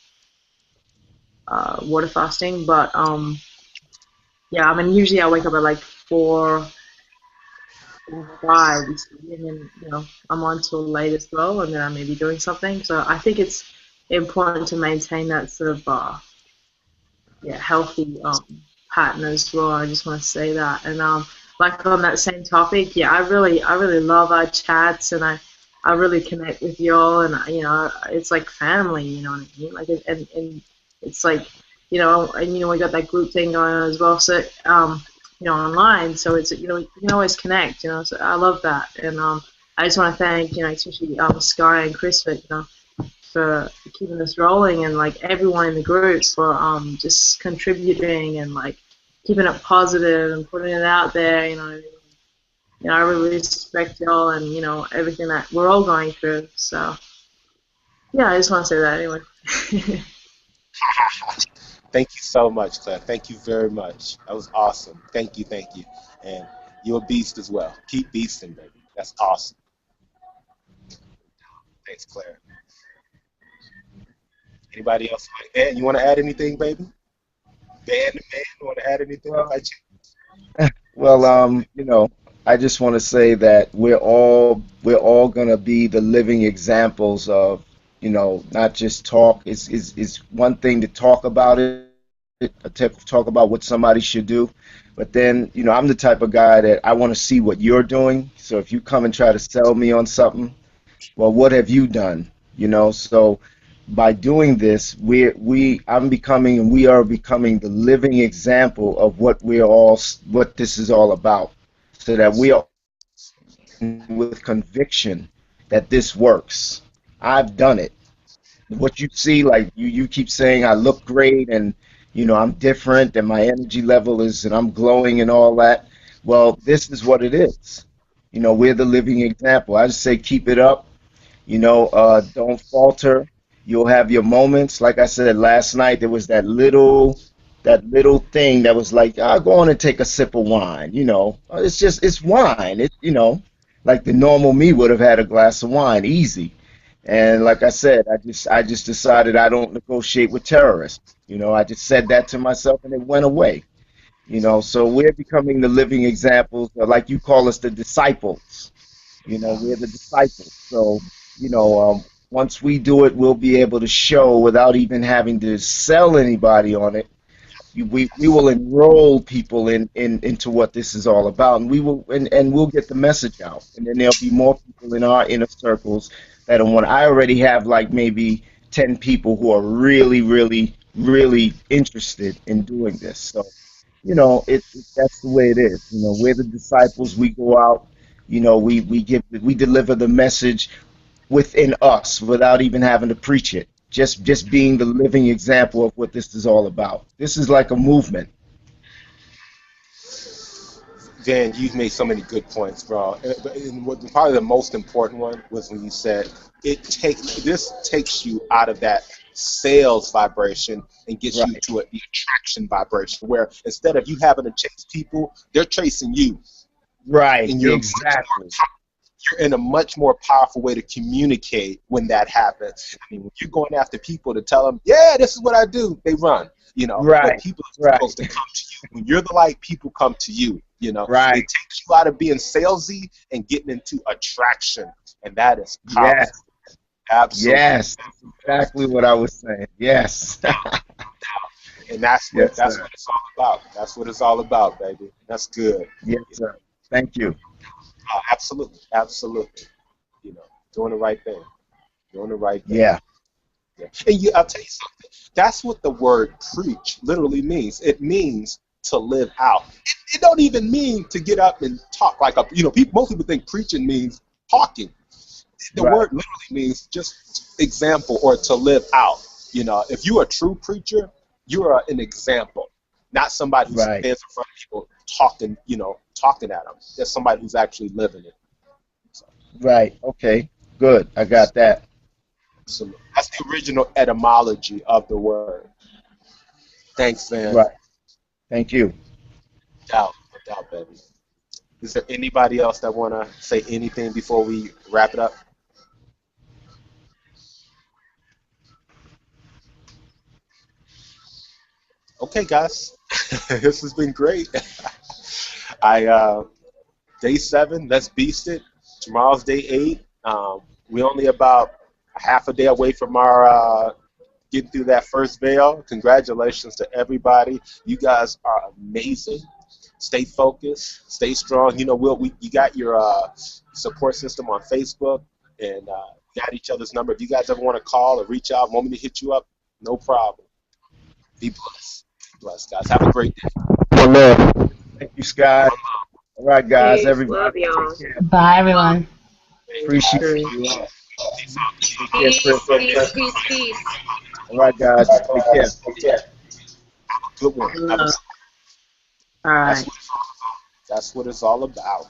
fasting, but usually I wake up at like 4 5, you see, and then I'm on till late as well, and then I may be doing something. So I think it's important to maintain that sort of healthy pattern as well. I just want to say that. And like on that same topic, yeah, I really love our chats, and I really connect with y'all, and it's like family, you know what I mean? Like, and it's like, and we got that group thing going on as well. So online, so it's you can always connect, So I love that, and I just want to thank especially Sky and Chris for keeping this rolling, and like everyone in the group for just contributing and like keeping it positive and putting it out there. I really respect y'all, and everything that we're all going through. So yeah, I just want to say that anyway. Thank you so much, Claire. Thank you very much. That was awesome. Thank you, thank you. And you're a beast as well. Keep beasting, baby. That's awesome. Thanks, Claire. Anybody else? Ed, you want to add anything, baby? Dan the man, you want to add anything? Well, Invite well, I just want to say that we're all gonna be the living examples of, not just talk. It's one thing to talk about it, talk about what somebody should do, but then, I'm the type of guy that I want to see what you're doing. So if you come and try to sell me on something, well, what have you done? So by doing this, I'm becoming and we are becoming the living example of what this is all about, so that we are with conviction that this works. I've done it. What you see, like you keep saying, I look great, and I'm different, and my energy level is, and I'm glowing and all that. Well, this is what it is. We're the living example. I just say keep it up. Don't falter. You'll have your moments. Like I said last night, there was that little thing that was like, go on and take a sip of wine. It's wine. Like the normal me would have had a glass of wine, easy. And like I said, I just decided I don't negotiate with terrorists. I just said that to myself, and it went away. So we're becoming the living examples, like you call us, the disciples. We're the disciples. So, once we do it, we'll be able to show without even having to sell anybody on it. We will enroll people into what this is all about, and we'll get the message out, and then there'll be more people in our inner circles that want. I already have like maybe 10 people who are really, really, really interested in doing this. So, that's the way it is. We're the disciples. We go out. We deliver the message within us without even having to preach it. Just being the living example of what this is all about. This is like a movement. Dan, you've made so many good points, bro. And probably the most important one was when you said this takes you out of that sales vibration and gets you Right. to the attraction vibration, where instead of you having to chase people, they're chasing you, Right. and Exactly. you're in a much more powerful way to communicate when that happens. I mean, when you're going after people to tell them, yeah, this is what I do, they run. But Right. people are Right. supposed to come to you. When you're the light, people come to you. It Right. takes you out of being salesy and getting into attraction, and that is powerful. Yes. Absolutely. Yes. That's exactly what I was saying. Yes. And that's what Yes, that's sir. what it's all about. That's what it's all about, baby. That's good. Yes, sir. Thank you. Absolutely, absolutely. You know, doing the right thing, doing the right thing. Yeah. Yeah. And I'll tell you something. That's what the word preach literally means. It means to live out. It don't even mean to get up and talk like a. Most people think preaching means talking. The Right. word literally means just example or to live out. If you're a true preacher, you're an example, not somebody who Right. stands in front of people talking at them. That's somebody who's actually living it. So, Right. Okay. Good. I got that. absolutely. That's the original etymology of the word. Thanks, Van. Right. Thank you. No doubt, baby. Is there anybody else that want to say anything before we wrap it up? Okay, guys. This has been great. I Day 7, let's beast it. Tomorrow's day 8. We're only about a half a day away from our getting through that first veil. Congratulations to everybody. You guys are amazing. Stay focused. Stay strong. You know, you got your support system on Facebook, and got each other's number. If you guys ever want to call or reach out, want me to hit you up, no problem. Be blessed. Be blessed, guys. Have a great day. One love. Thank you, Scott. All right, guys, Peace. everybody, Love y'all. take care. Bye, everyone. Appreciate Peace. you all. Take care, Peace, Chris. peace, peace, peace. All right, guys, take care. Good one. Have a, Love. All that's right. what it's all about.